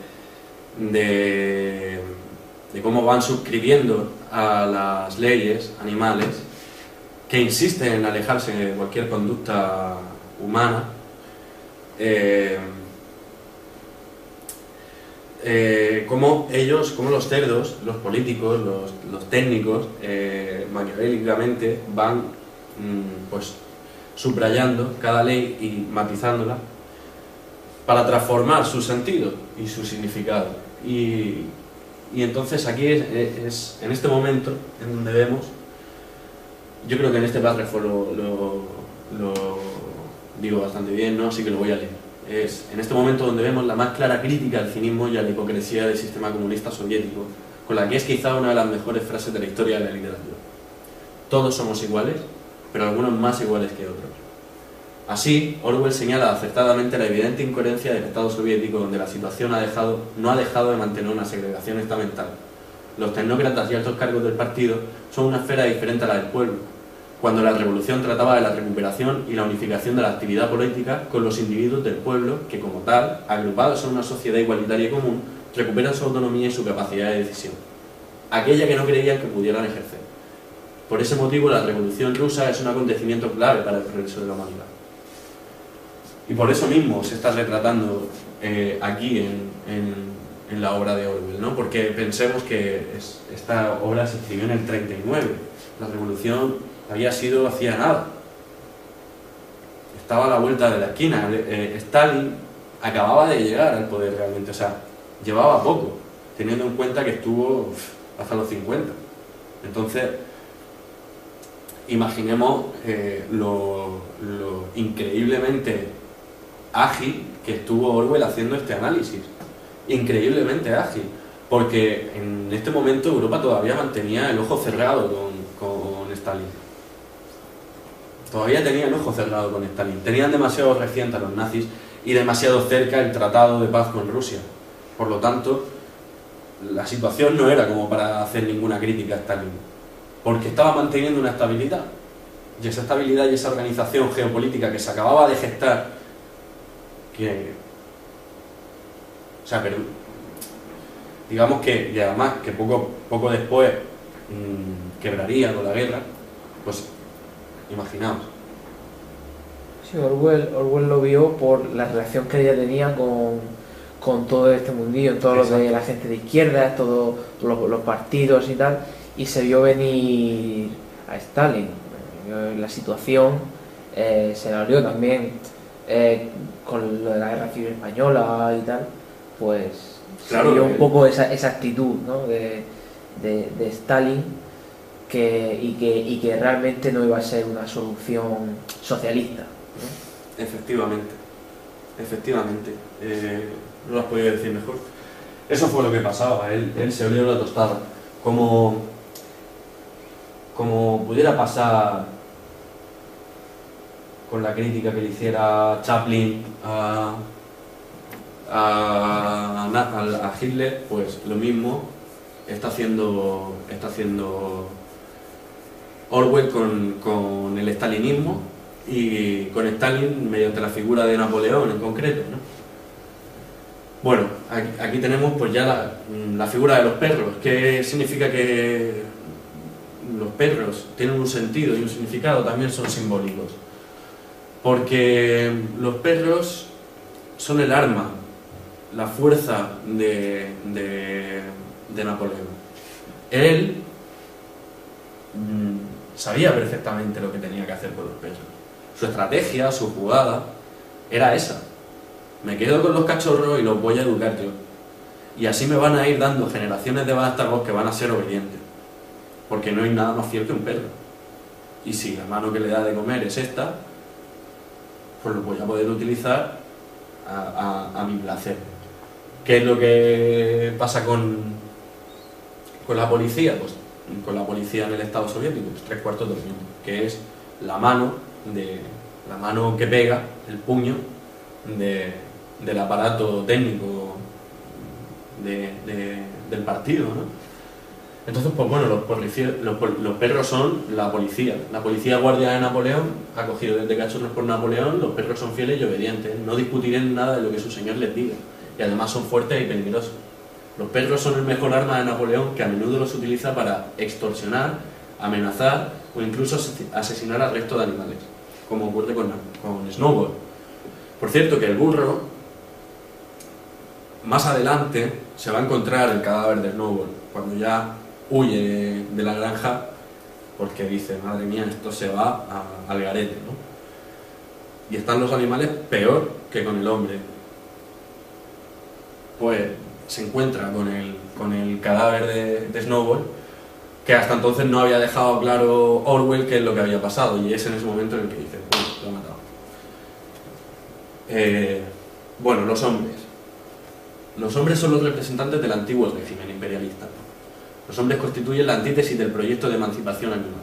A: cómo van suscribiendo a las leyes animales que insiste en alejarse de cualquier conducta humana, como ellos, como los cerdos, los políticos, los técnicos, maquiavélicamente van pues subrayando cada ley y matizándola para transformar su sentido y su significado. Y entonces aquí es en este momento en donde vemos, yo creo que en este párrafo lo digo bastante bien, ¿no? Así que lo voy a leer. Es en este momento donde vemos la más clara crítica al cinismo y a la hipocresía del sistema comunista soviético, con la que es quizá una de las mejores frases de la historia de la literatura. Todos somos iguales, pero algunos más iguales que otros. Así, Orwell señala acertadamente la evidente incoherencia del Estado soviético, donde la situación no ha dejado de mantener una segregación estamental. Los tecnócratas y altos cargos del partido son una esfera diferente a la del pueblo, cuando la revolución trataba de la recuperación y la unificación de la actividad política con los individuos del pueblo que, como tal, agrupados en una sociedad igualitaria y común, recuperan su autonomía y su capacidad de decisión, aquella que no creían que pudieran ejercer. Por ese motivo, la Revolución Rusa es un acontecimiento clave para el progreso de la humanidad. Y por eso mismo se está retratando aquí en la obra de Orwell, ¿no? Porque pensemos que esta obra se escribió en el 39. La revolución había sido hacía nada. Estaba a la vuelta de la esquina. Stalin acababa de llegar al poder realmente, o sea, llevaba poco, teniendo en cuenta que estuvo hasta los 50. Entonces, imaginemos lo increíblemente ágil que estuvo Orwell haciendo este análisis. Increíblemente ágil, porque en este momento Europa todavía mantenía el ojo cerrado con Stalin. Todavía tenía el ojo cerrado con Stalin. Tenían demasiado reciente a los nazis y demasiado cerca el tratado de paz con Rusia. Por lo tanto, la situación no era como para hacer ninguna crítica a Stalin, porque estaba manteniendo una estabilidad. Y esa estabilidad y esa organización geopolítica que se acababa de gestar, pero digamos que, y además que poco después quebraría con la guerra, pues imaginaos.
B: Sí, Orwell lo vio por la relación que ella tenía con todo este mundillo, todo lo de la gente de izquierda, todos los partidos y tal, y se vio venir a Stalin. La situación se la olió también con lo de la guerra civil española y tal, pues claro, se vio un poco esa actitud, ¿no? de Stalin y que realmente no iba a ser una solución socialista, ¿no?
A: Efectivamente, no lo has podido decir mejor. Eso fue lo que pasaba, él se olió la tostada, como pudiera pasar con la crítica que le hiciera Chaplin a Hitler, pues lo mismo está haciendo Orwell con el stalinismo y con Stalin mediante la figura de Napoleón en concreto, ¿no? Bueno, aquí tenemos pues ya la figura de los perros. ¿Qué significa que los perros tienen un sentido y un significado? También son simbólicos, porque los perros son el arma, la fuerza de Napoleón. Él sabía perfectamente lo que tenía que hacer con los perros. Su estrategia, su jugada, era esa. Me quedo con los cachorros y los voy a educar yo. Y así me van a ir dando generaciones de vástagos que van a ser obedientes. Porque no hay nada más fiel que un perro. Y si la mano que le da de comer es esta, pues lo voy a poder utilizar a mi placer. ¿Qué es lo que pasa con la policía? Pues con la policía en el Estado soviético, pues 3/4 de lo mismo, que es la mano que pega, el puño del aparato técnico del partido, ¿no? Entonces, pues bueno, los perros son la policía guardia de Napoleón, acogido desde cachorros por Napoleón. Los perros son fieles y obedientes, no discutirán nada de lo que su señor les diga, y además son fuertes y peligrosos. Los perros son el mejor arma de Napoleón, que a menudo los utiliza para extorsionar amenazar o incluso asesinar al resto de animales, como ocurre con Snowball. Por cierto que el burro, más adelante, se va a encontrar el cadáver de Snowball, cuando ya huye de la granja, porque dice, madre mía, esto se va al garete, ¿no? Y están los animales peor que con el hombre. Pues se encuentra con el cadáver de Snowball, que hasta entonces no había dejado claro Orwell qué es lo que había pasado, y es en ese momento en el que dice, uy, lo ha matado. Bueno, los hombres. Los hombres son los representantes del antiguo régimen imperialista. Los hombres constituyen la antítesis del proyecto de emancipación animal.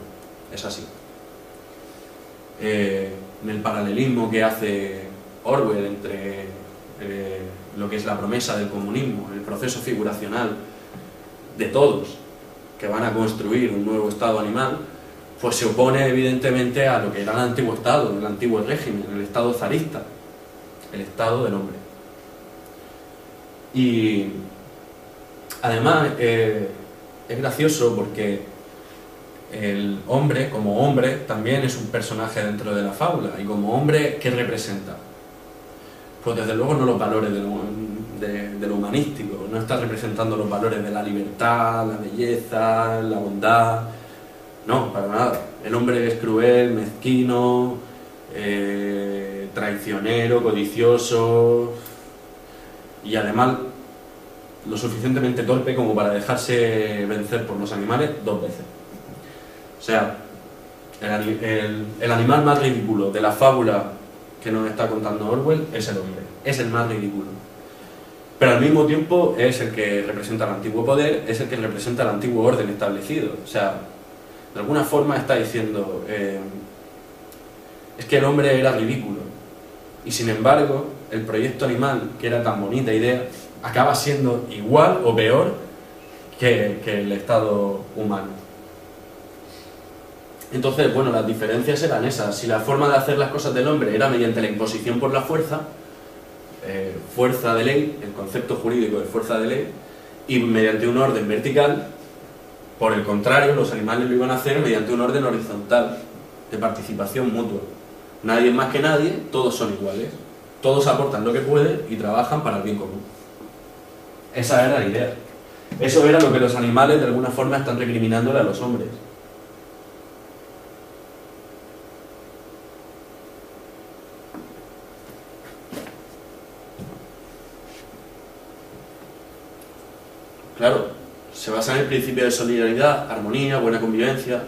A: Es así. En el paralelismo que hace Orwell entre lo que es la promesa del comunismo, el proceso figuracional de todos que van a construir un nuevo estado animal, pues se opone evidentemente a lo que era el antiguo estado, el antiguo régimen, el estado zarista, el estado del hombre. Y además es gracioso porque el hombre, como hombre, también es un personaje dentro de la fábula, y como hombre, ¿qué representa? Pues desde luego no los valores de lo humanístico, no está representando los valores de la libertad, la belleza, la bondad, no, para nada. El hombre es cruel, mezquino, traicionero, codicioso y además lo suficientemente torpe como para dejarse vencer por los animales 2 veces. O sea, el animal más ridículo de la fábula que nos está contando Orwell es el hombre, es el más ridículo. Pero al mismo tiempo es el que representa el antiguo poder, es el que representa el antiguo orden establecido. O sea, de alguna forma está diciendo, es que el hombre era ridículo. Y sin embargo, el proyecto animal, que era tan bonita idea, acaba siendo igual o peor que el estado humano. Entonces, bueno, las diferencias eran esas. Si la forma de hacer las cosas del hombre era mediante la imposición por la fuerza, fuerza de ley, el concepto jurídico de fuerza de ley, y mediante un orden vertical, por el contrario, los animales lo iban a hacer mediante un orden horizontal, de participación mutua. Nadie es más que nadie, todos son iguales, todos aportan lo que pueden y trabajan para el bien común. Esa era la idea. Eso era lo que los animales de alguna forma están recriminándole a los hombres. Claro, se basa en el principio de solidaridad, armonía, buena convivencia.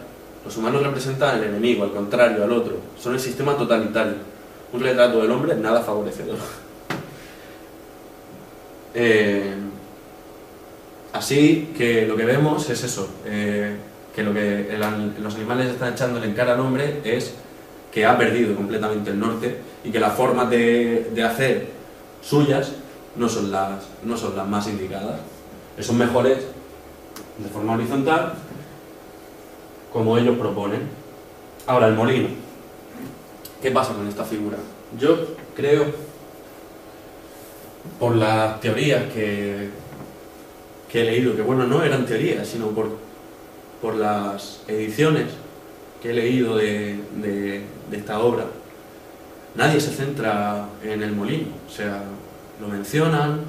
A: Los humanos representan al enemigo, al contrario, al otro. Son el sistema totalitario. Un retrato del hombre nada favorecedor. Así que lo que vemos es eso, que lo que los animales están echándole en cara al hombre es que ha perdido completamente el norte y que las formas de hacer suyas no son las más indicadas. Son mejores de forma horizontal, como ellos proponen. Ahora, el molino. ¿Qué pasa con esta figura? Yo creo, por las teorías que he leído, que bueno, no eran teorías, sino por las ediciones que he leído de esta obra, nadie se centra en el molino. O sea, lo mencionan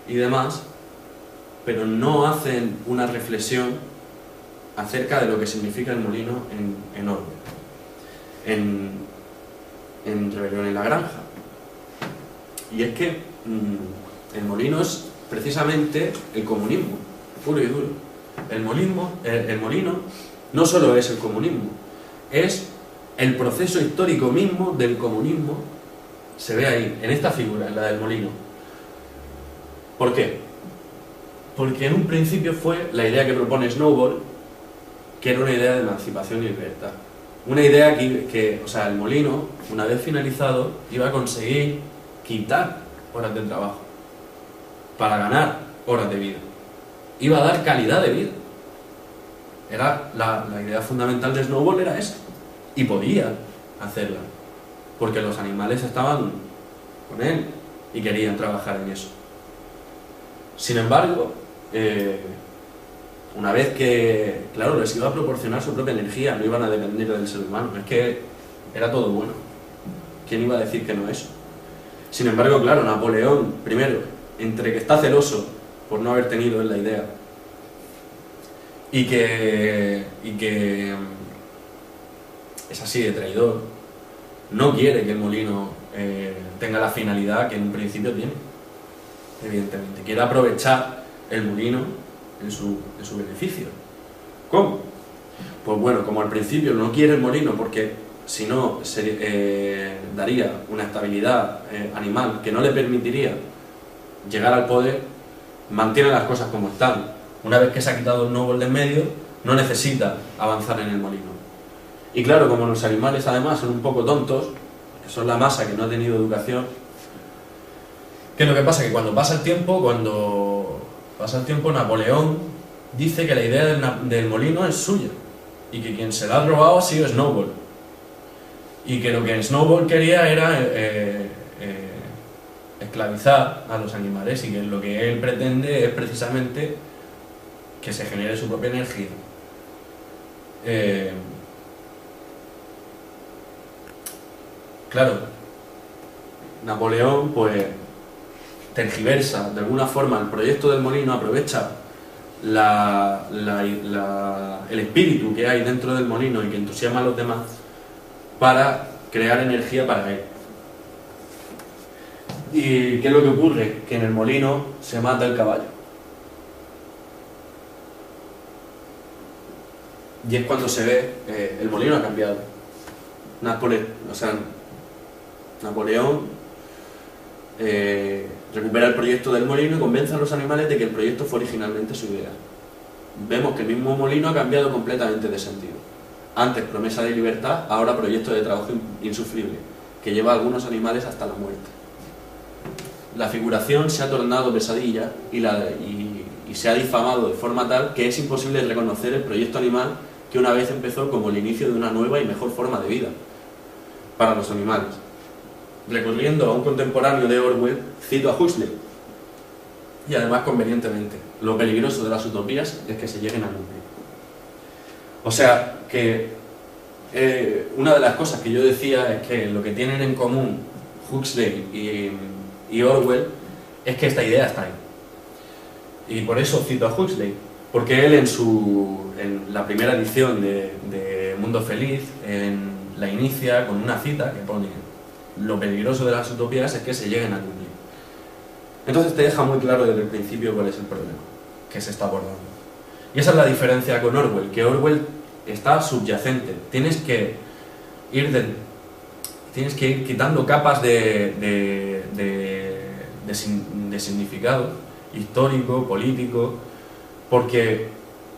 A: y demás, pero no hacen una reflexión acerca de lo que significa el molino en Orwell, en Rebelión en la Granja. Y es que el molino es precisamente el comunismo, puro y duro. El molino no solo es el comunismo, es el proceso histórico mismo del comunismo. Se ve ahí, en esta figura, en la del molino. ¿Por qué? Porque en un principio fue la idea que propone Snowball, que era una idea de emancipación y libertad. Una idea o sea, el molino, una vez finalizado, iba a conseguir quitar horas de trabajo para ganar horas de vida. Iba a dar calidad de vida. Era la idea fundamental de Snowball era esa. Y podía hacerla, porque los animales estaban con él y querían trabajar en eso. Sin embargo, una vez que, claro, les iba a proporcionar su propia energía, no iban a depender del ser humano. Es que era todo bueno. ¿Quién iba a decir que no eso? Sin embargo, claro, Napoleón, primero, entre que está celoso por no haber tenido él la idea y que es así de traidor, no quiere que el molino tenga la finalidad que en un principio tiene, evidentemente. Quiere aprovechar el molino en su beneficio. ¿Cómo? Pues bueno, como al principio no quiere el molino porque si no daría una estabilidad animal que no le permitiría llegar al poder, mantiene las cosas como están. Una vez que se ha quitado el noble de en medio, no necesita avanzar en el molino. Y claro, como los animales además son un poco tontos, que son la masa que no ha tenido educación, ¿qué es lo que pasa? Que cuando pasa el tiempo, Napoleón dice que la idea del molino es suya y que quien se la ha robado ha sido Snowball. Y que lo que Snowball quería era esclavizar a los animales y que lo que él pretende es precisamente que se genere su propia energía. Claro, Napoleón pues tergiversa de alguna forma el proyecto del molino, aprovecha el espíritu que hay dentro del molino y que entusiasma a los demás para crear energía para él. ¿Y qué es lo que ocurre? Que en el molino se mata el caballo. Y es cuando se ve, el molino ha cambiado. Napoleón recupera el proyecto del molino y convence a los animales de que el proyecto fue originalmente su idea. Vemos que el mismo molino ha cambiado completamente de sentido. Antes promesa de libertad, ahora proyecto de trabajo insufrible, que lleva a algunos animales hasta la muerte. La figuración se ha tornado pesadilla y se ha difamado de forma tal que es imposible reconocer el proyecto animal que una vez empezó como el inicio de una nueva y mejor forma de vida para los animales. Recurriendo a un contemporáneo de Orwell, cito a Huxley, y además convenientemente, lo peligroso de las utopías es que se lleguen a cumplir. O sea, que una de las cosas que yo decía es que lo que tienen en común Huxley y Orwell es que esta idea está ahí. Y por eso cito a Huxley, porque él en la primera edición de Mundo Feliz la inicia con una cita que pone: lo peligroso de las utopías es que se lleguen a cumplir. Entonces te deja muy claro desde el principio cuál es el problema que se está abordando. Y esa es la diferencia con Orwell, que Orwell está subyacente. Tienes que ir quitando capas de significado histórico, político, porque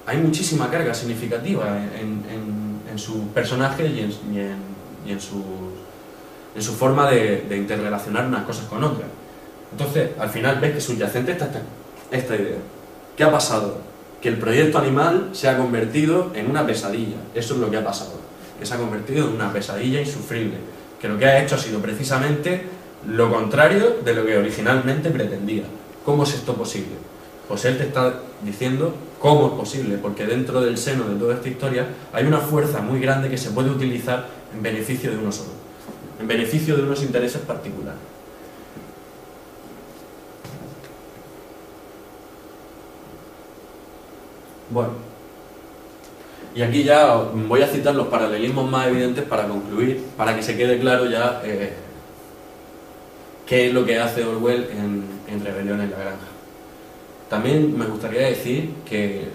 A: hay muchísima carga significativa en su personaje y en su forma de interrelacionar unas cosas con otras. Entonces, al final ves que subyacente está esta idea. ¿Qué ha pasado? Que el proyecto animal se ha convertido en una pesadilla. Eso es lo que ha pasado. Que se ha convertido en una pesadilla insufrible. Que lo que ha hecho ha sido precisamente lo contrario de lo que originalmente pretendía. ¿Cómo es esto posible? Pues él te está diciendo cómo es posible, porque dentro del seno de toda esta historia hay una fuerza muy grande que se puede utilizar en beneficio de uno solo, en beneficio de unos intereses particulares. Bueno, y aquí ya voy a citar los paralelismos más evidentes para concluir, para que se quede claro ya qué es lo que hace Orwell en Rebelión en la Granja. También me gustaría decir que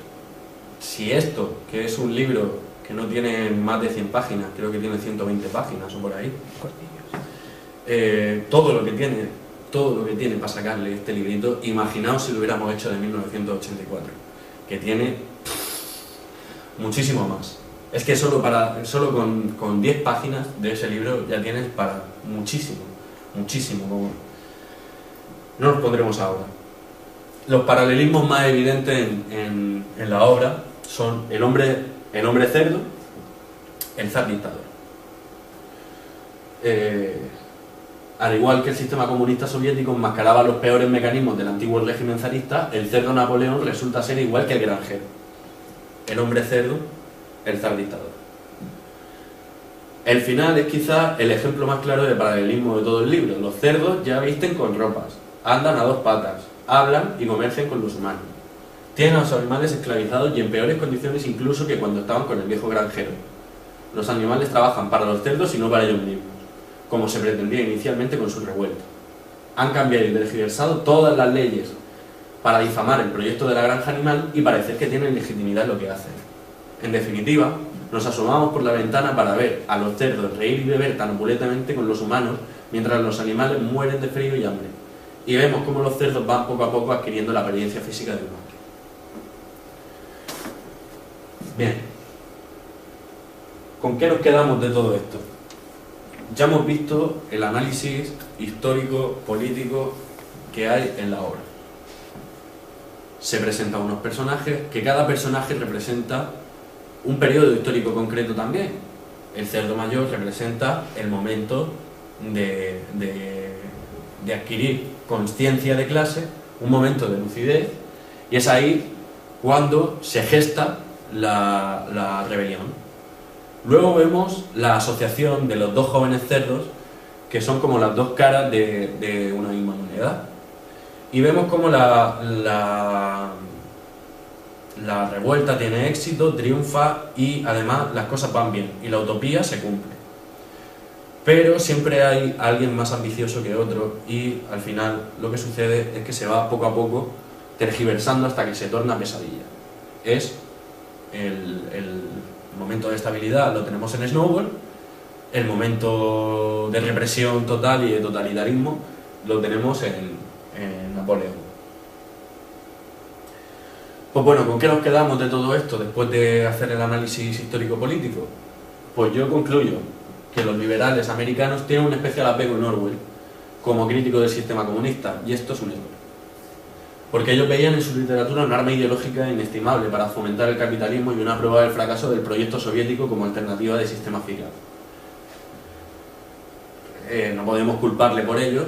A: si esto, que es un libro que no tiene más de 100 páginas, creo que tiene 120 páginas o por ahí, todo lo que tiene para sacarle este librito, imaginaos si lo hubiéramos hecho de 1984, que tiene muchísimo más. Es que solo con 10 páginas de ese libro ya tienes para muchísimo. No nos pondremos ahora. Los paralelismos más evidentes en la obra son el hombre cerdo, el zar dictador. Al igual que el sistema comunista soviético enmascaraba los peores mecanismos del antiguo régimen zarista, el cerdo Napoleón resulta ser igual que el granjero. el hombre cerdo, el zar dictador. El final es quizá el ejemplo más claro de paralelismo de todo el libro. Los cerdos ya visten con ropas, andan a dos patas, hablan y comercian con los humanos. Tienen a los animales esclavizados y en peores condiciones incluso que cuando estaban con el viejo granjero. Los animales trabajan para los cerdos y no para ellos mismos, como se pretendía inicialmente con su revuelta. Han cambiado y tergiversado todas las leyes para difamar el proyecto de la granja animal y parecer que tienen legitimidad en lo que hacen. En definitiva, nos asomamos por la ventana para ver a los cerdos reír y beber tan opulentamente con los humanos mientras los animales mueren de frío y hambre. Y vemos cómo los cerdos van poco a poco adquiriendo la apariencia física del humano. Bien, ¿con qué nos quedamos de todo esto? Ya hemos visto el análisis histórico, político que hay en la obra. Se presentan unos personajes, que cada personaje representa un periodo histórico concreto también. El cerdo mayor representa el momento de adquirir consciencia de clase, un momento de lucidez, y es ahí cuando se gesta la rebelión. Luego vemos la asociación de los dos jóvenes cerdos, que son como las dos caras de una misma moneda. Y vemos como la revuelta tiene éxito, triunfa y además las cosas van bien y la utopía se cumple. Pero siempre hay alguien más ambicioso que otro y al final lo que sucede es que se va poco a poco tergiversando hasta que se torna pesadilla. Es el momento de estabilidad lo tenemos en Snowball, el momento de represión total y de totalitarismo lo tenemos en Napoleón. Pues bueno, ¿con qué nos quedamos de todo esto después de hacer el análisis histórico-político? Pues yo concluyo que los liberales americanos tienen un especial apego en Orwell como crítico del sistema comunista, y esto es un error. Porque ellos veían en su literatura un arma ideológica inestimable para fomentar el capitalismo y una prueba del fracaso del proyecto soviético como alternativa de sistema fiscal. No podemos culparle por ello,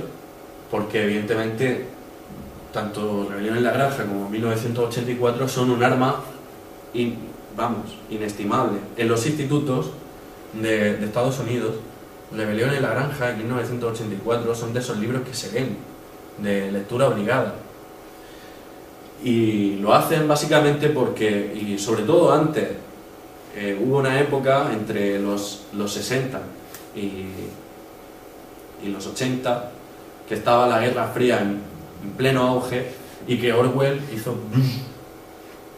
A: porque evidentemente tanto Rebelión en la Granja como 1984 son un arma inestimable. En los institutos de Estados Unidos, Rebelión en la Granja y 1984 son de esos libros que se leen, de lectura obligada. Y lo hacen básicamente porque, y sobre todo antes, hubo una época entre los 60 y los 80 que estaba la Guerra Fría en pleno auge y que Orwell hizo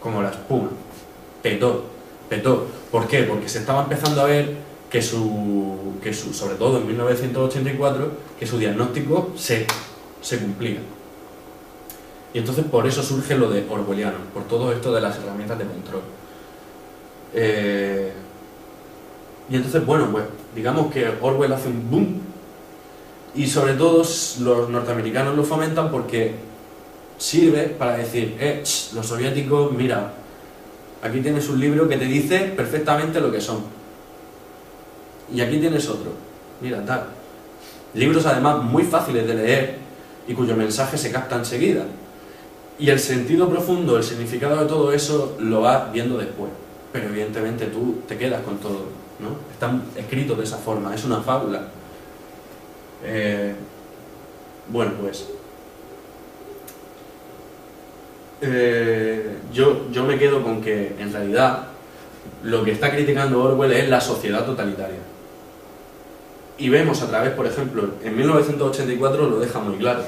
A: como la espuma, petó. ¿Por qué? Porque se estaba empezando a ver que sobre todo en 1984, que su diagnóstico se cumplía. Y entonces por eso surge lo de orwelliano, por todo esto de las herramientas de control. Y entonces, bueno, pues digamos que Orwell hace un boom y sobre todo los norteamericanos lo fomentan porque sirve para decir, los soviéticos, mira, aquí tienes un libro que te dice perfectamente lo que son. Y aquí tienes otro, mira, tal. Libros además muy fáciles de leer y cuyo mensaje se capta enseguida. Y el sentido profundo, el significado de todo eso lo vas viendo después. Pero evidentemente tú te quedas con todo, ¿no? Están escritos de esa forma, es una fábula. Bueno, pues yo me quedo con que en realidad lo que está criticando Orwell es la sociedad totalitaria. Y vemos a través, por ejemplo, en 1984 lo deja muy claro,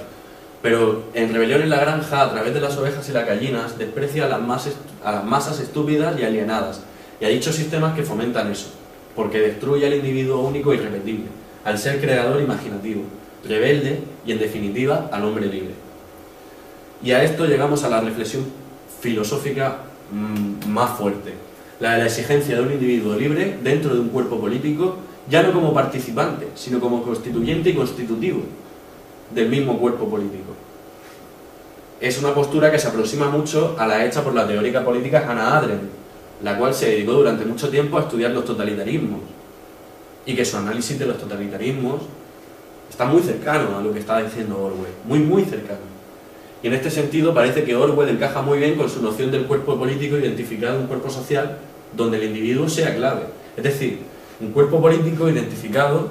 A: pero en Rebelión en la Granja, a través de las ovejas y las gallinas, desprecia a las masas estúpidas y alienadas, y a dichos sistemas que fomentan eso, porque destruye al individuo único e irrepetible, al ser creador imaginativo, rebelde y, en definitiva, al hombre libre. Y a esto llegamos a la reflexión filosófica más fuerte, la de la exigencia de un individuo libre dentro de un cuerpo político, ya no como participante, sino como constituyente y constitutivo del mismo cuerpo político. Es una postura que se aproxima mucho a la hecha por la teórica política Hannah Arendt, la cual se dedicó durante mucho tiempo a estudiar los totalitarismos, y que su análisis de los totalitarismos está muy cercano a lo que está diciendo Orwell, muy cercano. Y en este sentido parece que Orwell encaja muy bien con su noción del cuerpo político identificado en un cuerpo social donde el individuo sea clave. Es decir, un cuerpo político identificado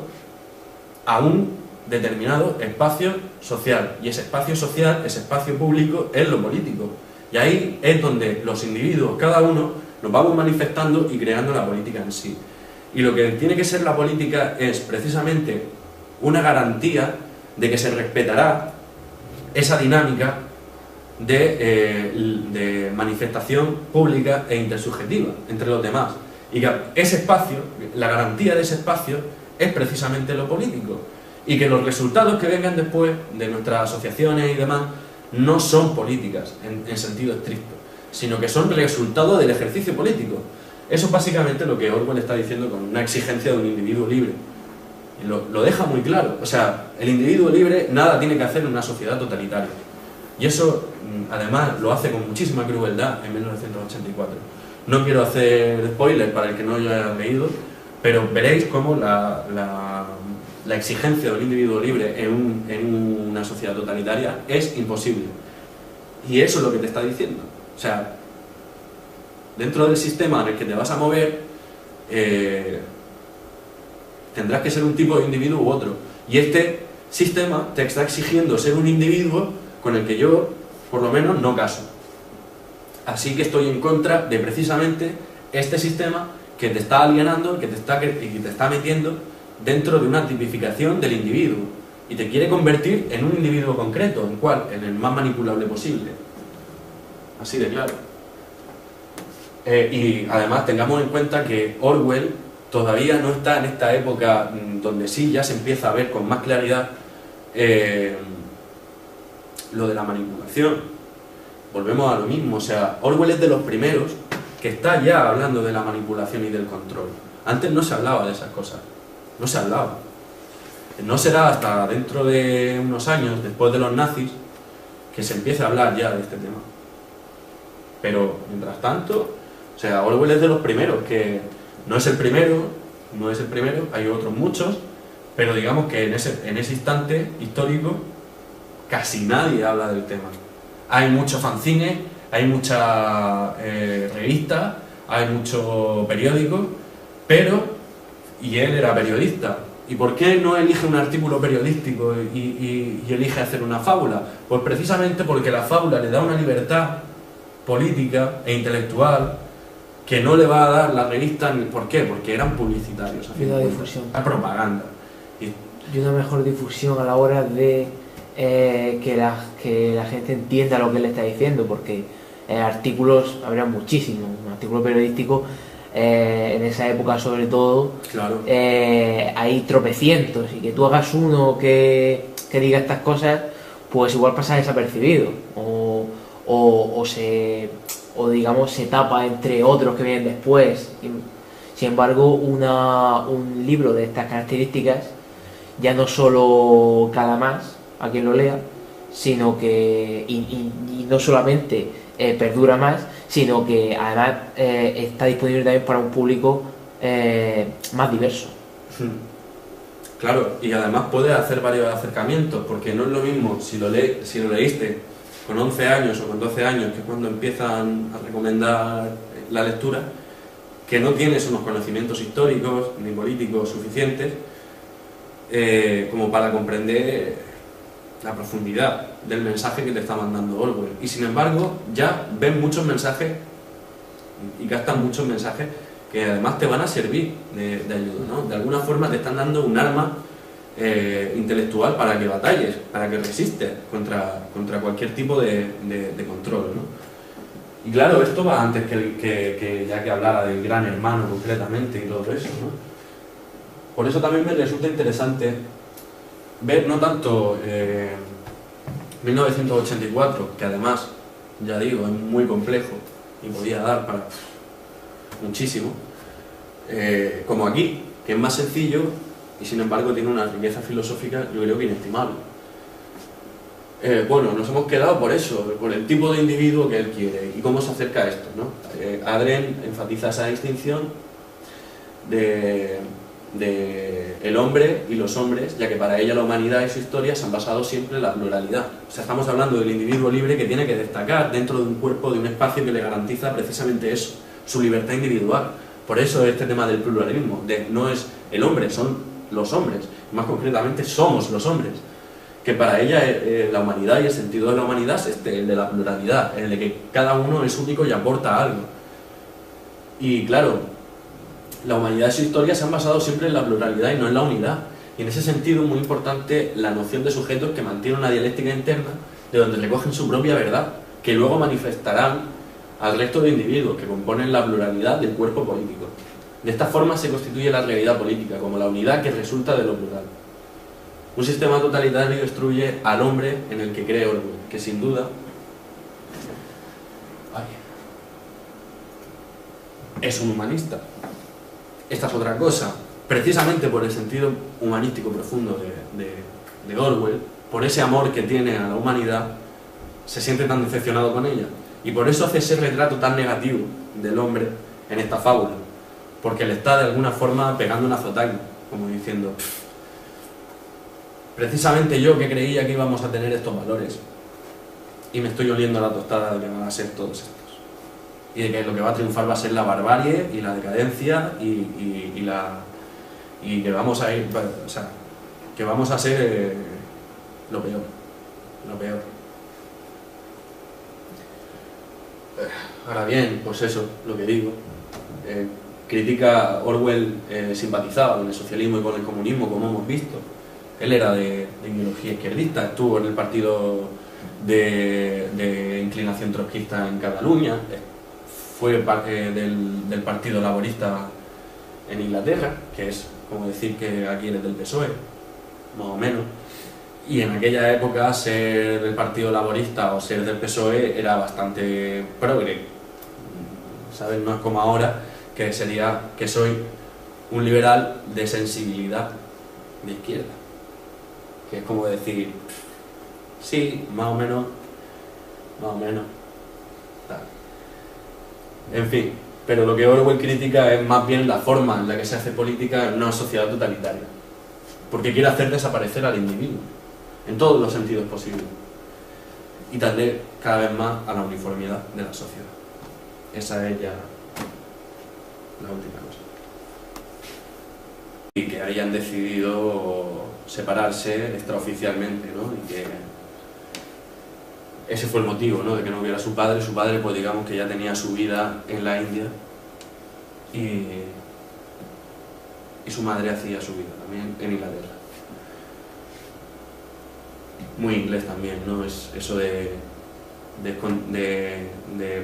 A: a un determinado espacio social. Y ese espacio social, ese espacio público, es lo político. Y ahí es donde los individuos, cada uno, nos vamos manifestando y creando la política en sí. Y lo que tiene que ser la política es precisamente una garantía de que se respetará esa dinámica de manifestación pública e intersubjetiva entre los demás. Y que ese espacio, la garantía de ese espacio, es precisamente lo político. Y que los resultados que vengan después de nuestras asociaciones y demás no son políticas en sentido estricto, sino que son resultado del ejercicio político. Eso es básicamente lo que Orwell está diciendo con una exigencia de un individuo libre. Y lo deja muy claro. O sea, el individuo libre nada tiene que hacer en una sociedad totalitaria. Y eso, además, lo hace con muchísima crueldad en 1984. No quiero hacer spoiler para el que no lo haya leído, pero veréis cómo la exigencia de un individuo libre en una sociedad totalitaria es imposible. Y eso es lo que te está diciendo. O sea, dentro del sistema en el que te vas a mover, tendrás que ser un tipo de individuo u otro. Y este sistema te está exigiendo ser un individuo con el que yo, por lo menos, no caso. Así que estoy en contra de precisamente este sistema que te está alienando, que te está metiendo dentro de una tipificación del individuo y te quiere convertir en un individuo concreto. ¿En cuál? En el más manipulable posible. Así de claro. Y además tengamos en cuenta que Orwell todavía no está en esta época donde sí ya se empieza a ver con más claridad lo de la manipulación. Volvemos a lo mismo. O sea, Orwell es de los primeros que está ya hablando de la manipulación y del control. Antes no se hablaba de esas cosas. No se hablaba. No será hasta dentro de unos años, después de los nazis, que se empiece a hablar ya de este tema. Pero, mientras tanto, o sea, Orwell es de los primeros, que no es el primero, hay otros muchos, pero digamos que en ese instante histórico casi nadie habla del tema. Hay muchos fanzines, hay muchas revistas, hay mucho periódico, y él era periodista. ¿Y por qué no elige un artículo periodístico y elige hacer una fábula? Pues precisamente porque la fábula le da una libertad política e intelectual que no le va a dar la revista. ¿Por qué? Porque eran publicitarios.
B: Y una difusión.
A: La propaganda.
B: Y una mejor difusión a la hora de que la gente entienda lo que él está diciendo, porque artículos habría muchísimos, un artículo periodístico en esa época sobre todo,
A: claro.
B: Hay tropecientos, y que tú hagas uno que diga estas cosas, pues igual pasa desapercibido o digamos se tapa entre otros que vienen después. Sin embargo, un libro de estas características ya no solo cala más a quien lo lea, sino que y no solamente perdura más, sino que además está disponible también para un público más diverso.
A: Claro, y además puedes hacer varios acercamientos, porque no es lo mismo si lo leíste con 11 años o con 12 años, que es cuando empiezan a recomendar la lectura, que no tienes unos conocimientos históricos ni políticos suficientes como para comprender la profundidad del mensaje que te está mandando Orwell. Y sin embargo, ya ven muchos mensajes y gastan muchos mensajes que además te van a servir de ayuda, ¿no? De alguna forma te están dando un arma intelectual para que batalles, para que resistes contra cualquier tipo de control, ¿no? Y claro, esto va antes que ya que hablara del gran hermano concretamente y todo eso, ¿no? Por eso también me resulta interesante ver no tanto 1984, que además, ya digo, es muy complejo y podía dar para muchísimo, como aquí, que es más sencillo y sin embargo tiene una riqueza filosófica, yo creo que inestimable. Bueno, nos hemos quedado por eso, por el tipo de individuo que él quiere y cómo se acerca a esto, ¿no? Adren enfatiza esa distinción de de el hombre y los hombres, ya que para ella la humanidad y su historia se han basado siempre en la pluralidad. O sea, estamos hablando del individuo libre que tiene que destacar dentro de un cuerpo, de un espacio que le garantiza precisamente eso, su libertad individual. Por eso este tema del pluralismo, no es el hombre, son los hombres, más concretamente somos los hombres, que para ella la humanidad y el sentido de la humanidad es el de la pluralidad, el de que cada uno es único y aporta algo. Y claro, la humanidad y su historia se han basado siempre en la pluralidad y no en la unidad. Y en ese sentido es muy importante la noción de sujetos que mantienen una dialéctica interna de donde recogen su propia verdad, que luego manifestarán al resto de individuos que componen la pluralidad del cuerpo político. De esta forma se constituye la realidad política, como la unidad que resulta de lo plural. Un sistema totalitario destruye al hombre en el que cree Orwell, que sin duda es un humanista. Esta es otra cosa. Precisamente por el sentido humanístico profundo de Orwell, por ese amor que tiene a la humanidad, se siente tan decepcionado con ella. Y por eso hace ese retrato tan negativo del hombre en esta fábula, porque le está de alguna forma pegando un azotaque, como diciendo, precisamente yo que creía que íbamos a tener estos valores, y me estoy oliendo la tostada de que van a ser todos estos. Y de que lo que va a triunfar va a ser la barbarie y la decadencia y que vamos a ir, o sea, que vamos a ser lo peor, lo peor. Ahora bien, pues eso, lo que digo, Orwell simpatizaba con el socialismo y con el comunismo, como hemos visto. Él era de ideología izquierdista, estuvo en el partido de inclinación trotskista en Cataluña, fue del Partido Laborista en Inglaterra, que es como decir que aquí eres del PSOE, más o menos. Y en aquella época ser del Partido Laborista o ser del PSOE era bastante progre, ¿sabes? No es como ahora, que sería que soy un liberal de sensibilidad de izquierda, que es como decir, sí, más o menos, tal. En fin, pero lo que Orwell critica es más bien la forma en la que se hace política en una sociedad totalitaria, porque quiere hacer desaparecer al individuo, en todos los sentidos posibles, y tender cada vez más a la uniformidad de la sociedad. Esa es ya la última cosa. Y que hayan decidido separarse extraoficialmente, ¿no? Y que ese fue el motivo, ¿no? De que no hubiera su padre. Su padre, pues digamos que ya tenía su vida en la India y su madre hacía su vida también en Inglaterra. Muy inglés también, ¿no? Es eso de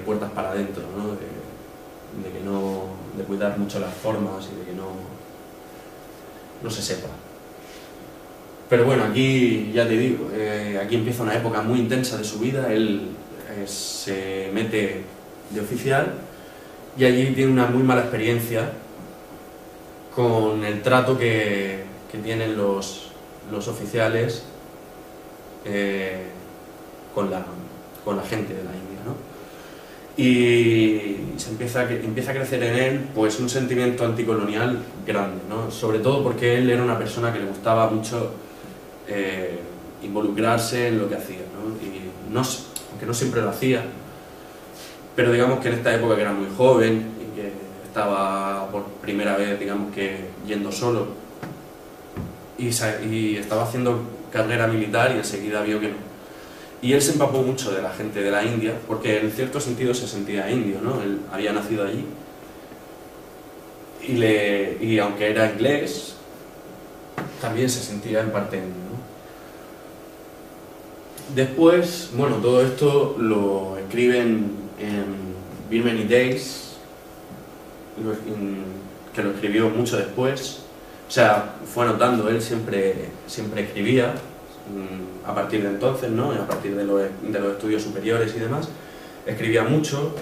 A: puertas para adentro, ¿no? De cuidar mucho las formas y de que no se sepa. Pero bueno, aquí ya te digo, aquí empieza una época muy intensa de su vida. Él se mete de oficial y allí tiene una muy mala experiencia con el trato que tienen los oficiales con la gente de la India, ¿no? Y se empieza a crecer en él pues un sentimiento anticolonial grande, ¿no? Sobre todo porque él era una persona que le gustaba mucho involucrarse en lo que hacía, ¿no? Y aunque no siempre lo hacía, pero digamos que en esta época que era muy joven y que estaba por primera vez, digamos que yendo solo y estaba haciendo carrera militar y enseguida vio que no. Y él se empapó mucho de la gente de la India, porque en cierto sentido se sentía indio, ¿no? Él había nacido allí y aunque era inglés, también se sentía en parte indio, ¿no? Después, bueno, todo esto lo escriben en Bill Many Days, que lo escribió mucho después. O sea, fue anotando, él siempre escribía a partir de entonces, ¿no? A partir de los estudios superiores y demás, escribía mucho,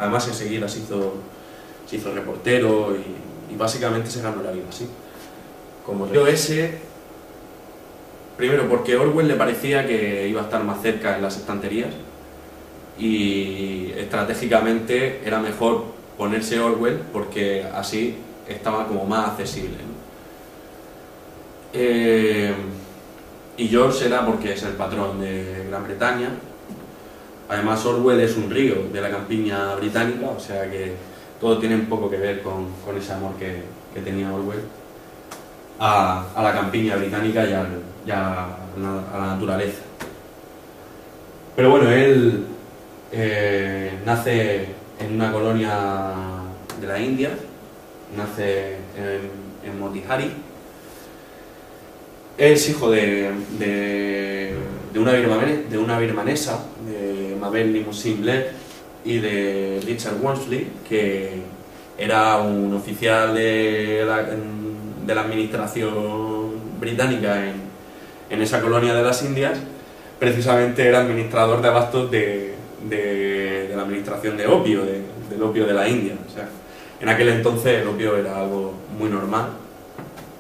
A: además enseguida se hizo reportero y básicamente se ganó la vida así. Como yo primero porque Orwell le parecía que iba a estar más cerca en las estanterías y estratégicamente era mejor ponerse Orwell porque así estaba como más accesible, ¿no? Y George era porque es el patrón de Gran Bretaña. Además Orwell es un río de la campiña británica, o sea que todo tiene un poco que ver con ese amor que tenía Orwell a la campiña británica y a la naturaleza. Pero bueno, él nace en una colonia de la India, nace en Motihari. Es hijo de una birmanesa, de Mabel Limousin Blair, y de Richard Wormsley, que era un oficial de la administración británica en esa colonia de las Indias. Precisamente era administrador de abastos de la administración de opio, del opio de la India. O sea, en aquel entonces el opio era algo muy normal,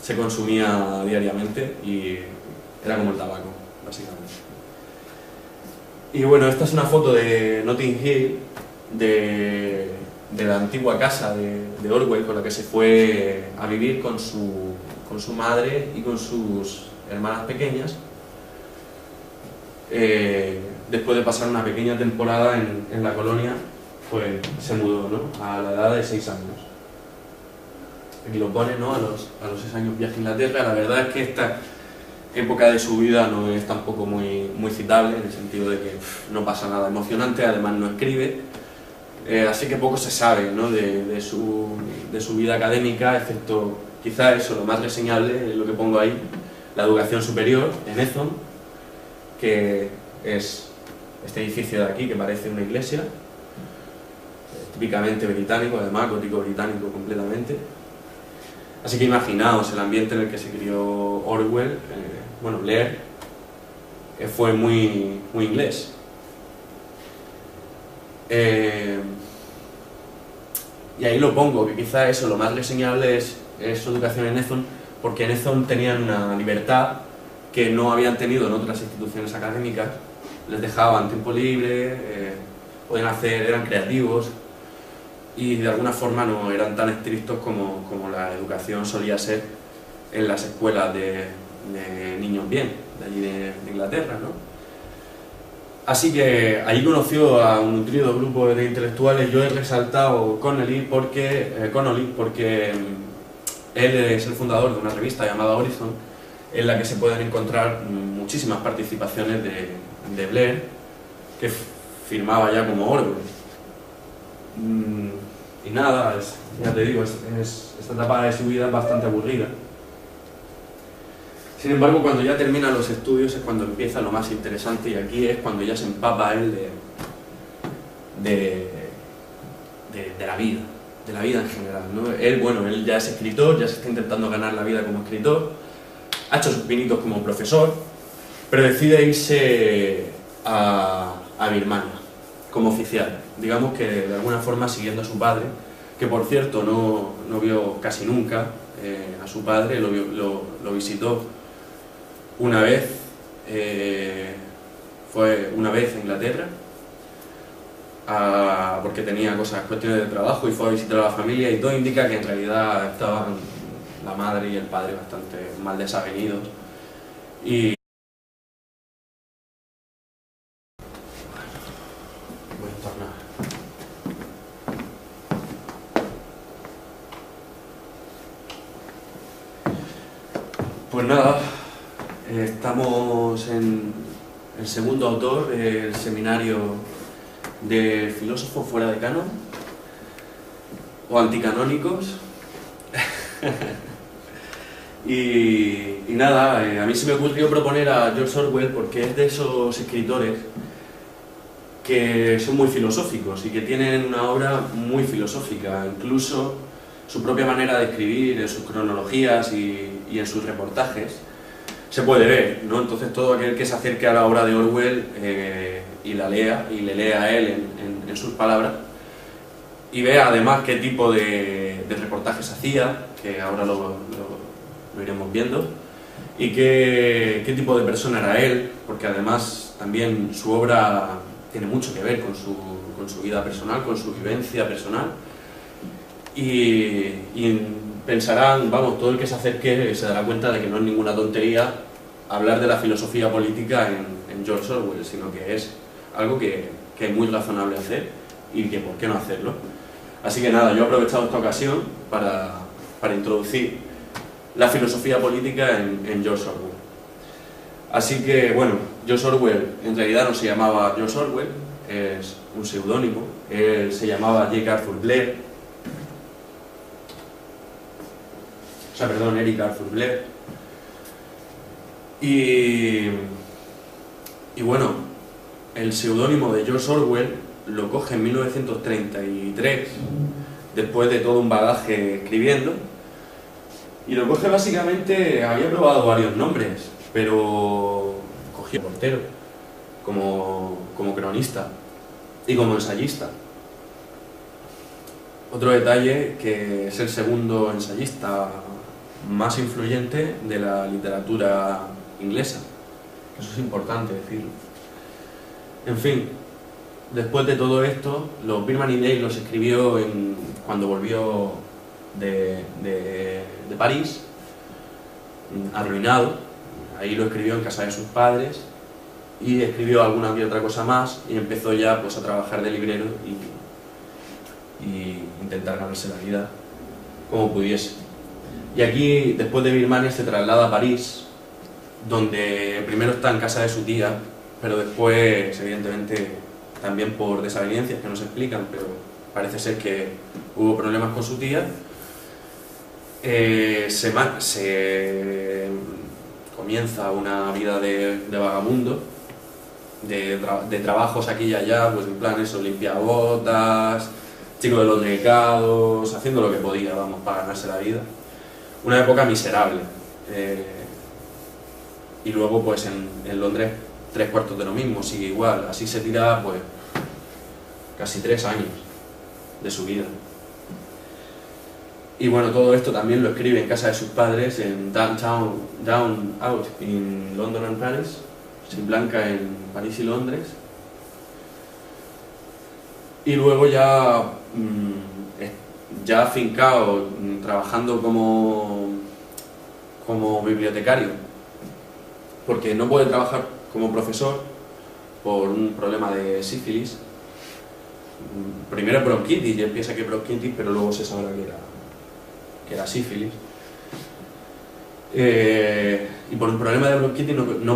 A: se consumía diariamente y era como el tabaco, básicamente. Y bueno, esta es una foto de Notting Hill, de la antigua casa de Orwell, con la que se fue a vivir con su madre y con sus hermanas pequeñas, después de pasar una pequeña temporada en la colonia, pues se mudó, ¿no?, a la edad de 6 años. Aquí lo pone, ¿no?, a los 6 años viaje a Inglaterra. La verdad es que esta época de su vida no es tampoco muy citable, en el sentido de que no pasa nada emocionante, además no escribe, así que poco se sabe, ¿no?, de su vida académica, excepto quizá eso, lo más reseñable es lo que pongo ahí, la educación superior en Epsom, que es este edificio de aquí que parece una iglesia, típicamente británico, además gótico británico completamente. Así que imaginaos el ambiente en el que se crió Orwell. Bueno, Blair fue muy inglés. Y ahí lo pongo, que quizá eso, lo más reseñable es su educación en Epsom, porque en Epsom tenían una libertad que no habían tenido en otras instituciones académicas. Les dejaban tiempo libre, podían eran creativos, y de alguna forma no eran tan estrictos como la educación solía ser en las escuelas de niños bien, de allí de Inglaterra, ¿no? Así que allí conoció a un nutrido grupo de intelectuales. Yo he resaltado Connolly porque él es el fundador de una revista llamada Horizon, en la que se pueden encontrar muchísimas participaciones de Blair, que firmaba ya como Orwell. Y nada, ya te digo, esta etapa de su vida es bastante aburrida. Sin embargo, cuando ya termina los estudios es cuando empieza lo más interesante, y aquí es cuando ya se empapa él de la vida en general, ¿no? Él ya es escritor, ya se está intentando ganar la vida como escritor, ha hecho sus pinitos como profesor, pero decide irse a Birmania como oficial, digamos que de alguna forma siguiendo a su padre, que por cierto no vio casi nunca a su padre. Lo visitó una vez, fue una vez a Inglaterra, porque tenía cuestiones de trabajo, y fue a visitar a la familia, y todo indica que en realidad estaban la madre y el padre bastante mal desavenidos. Y voy a tornar. Pues nada, estamos en el segundo autor del seminario del filósofo fuera de canon o anticanónicos. y nada, a mí se me ocurrió proponer a George Orwell porque es de esos escritores que son muy filosóficos y que tienen una obra muy filosófica. Incluso su propia manera de escribir, en sus cronologías y en sus reportajes, se puede ver, ¿no? Entonces todo aquel que se acerque a la obra de Orwell y la lea, y le lea a él en sus palabras, y vea además qué tipo de reportajes hacía, que ahora lo iremos viendo, y qué tipo de persona era él, porque además también su obra tiene mucho que ver con su vida personal, con su vivencia personal. y pensarán, vamos, todo el que se acerque se dará cuenta de que no es ninguna tontería hablar de la filosofía política en George Orwell, sino que es algo que es muy razonable hacer y que por qué no hacerlo. Así que nada, yo he aprovechado esta ocasión para introducir la filosofía política en George Orwell. Así que, bueno, George Orwell en realidad no se llamaba George Orwell, es un seudónimo. Él se llamaba J. Arthur Blair, Eric Arthur Blair. Y bueno, el seudónimo de George Orwell lo coge en 1933, después de todo un bagaje escribiendo, y lo coge básicamente, había probado varios nombres, pero cogió reportero, como cronista y como ensayista. Otro detalle, que es el segundo ensayista más influyente de la literatura inglesa. Eso es importante decirlo. En fin, después de todo esto, los Birmanie Days los escribió cuando volvió de París, arruinado. Ahí lo escribió en casa de sus padres y escribió alguna que otra cosa más y empezó ya pues a trabajar de librero y intentar ganarse la vida como pudiese. Y aquí, después de Birmania, se traslada a París, donde primero está en casa de su tía, pero después, evidentemente, también por desavenencias que no se explican, pero parece ser que hubo problemas con su tía, se comienza una vida de vagabundo, de trabajos aquí y allá, pues en plan eso, limpiabotas, chico de los recados, haciendo lo que podía, vamos, para ganarse la vida. Una época miserable. Y luego, pues en Londres, 3/4 de lo mismo, sigue igual. Así se tira, pues, casi 3 años de su vida. Y bueno, todo esto también lo escribe en casa de sus padres, en Down Out, en London and Paris, sin Blanca en París y Londres. Y luego ya afincado, trabajando como bibliotecario, porque no puede trabajar como profesor por un problema de sífilis. Primero bronquitis, y él piensa que es bronquitis, pero luego se sabrá que era sífilis. Y por un problema de bronquitis no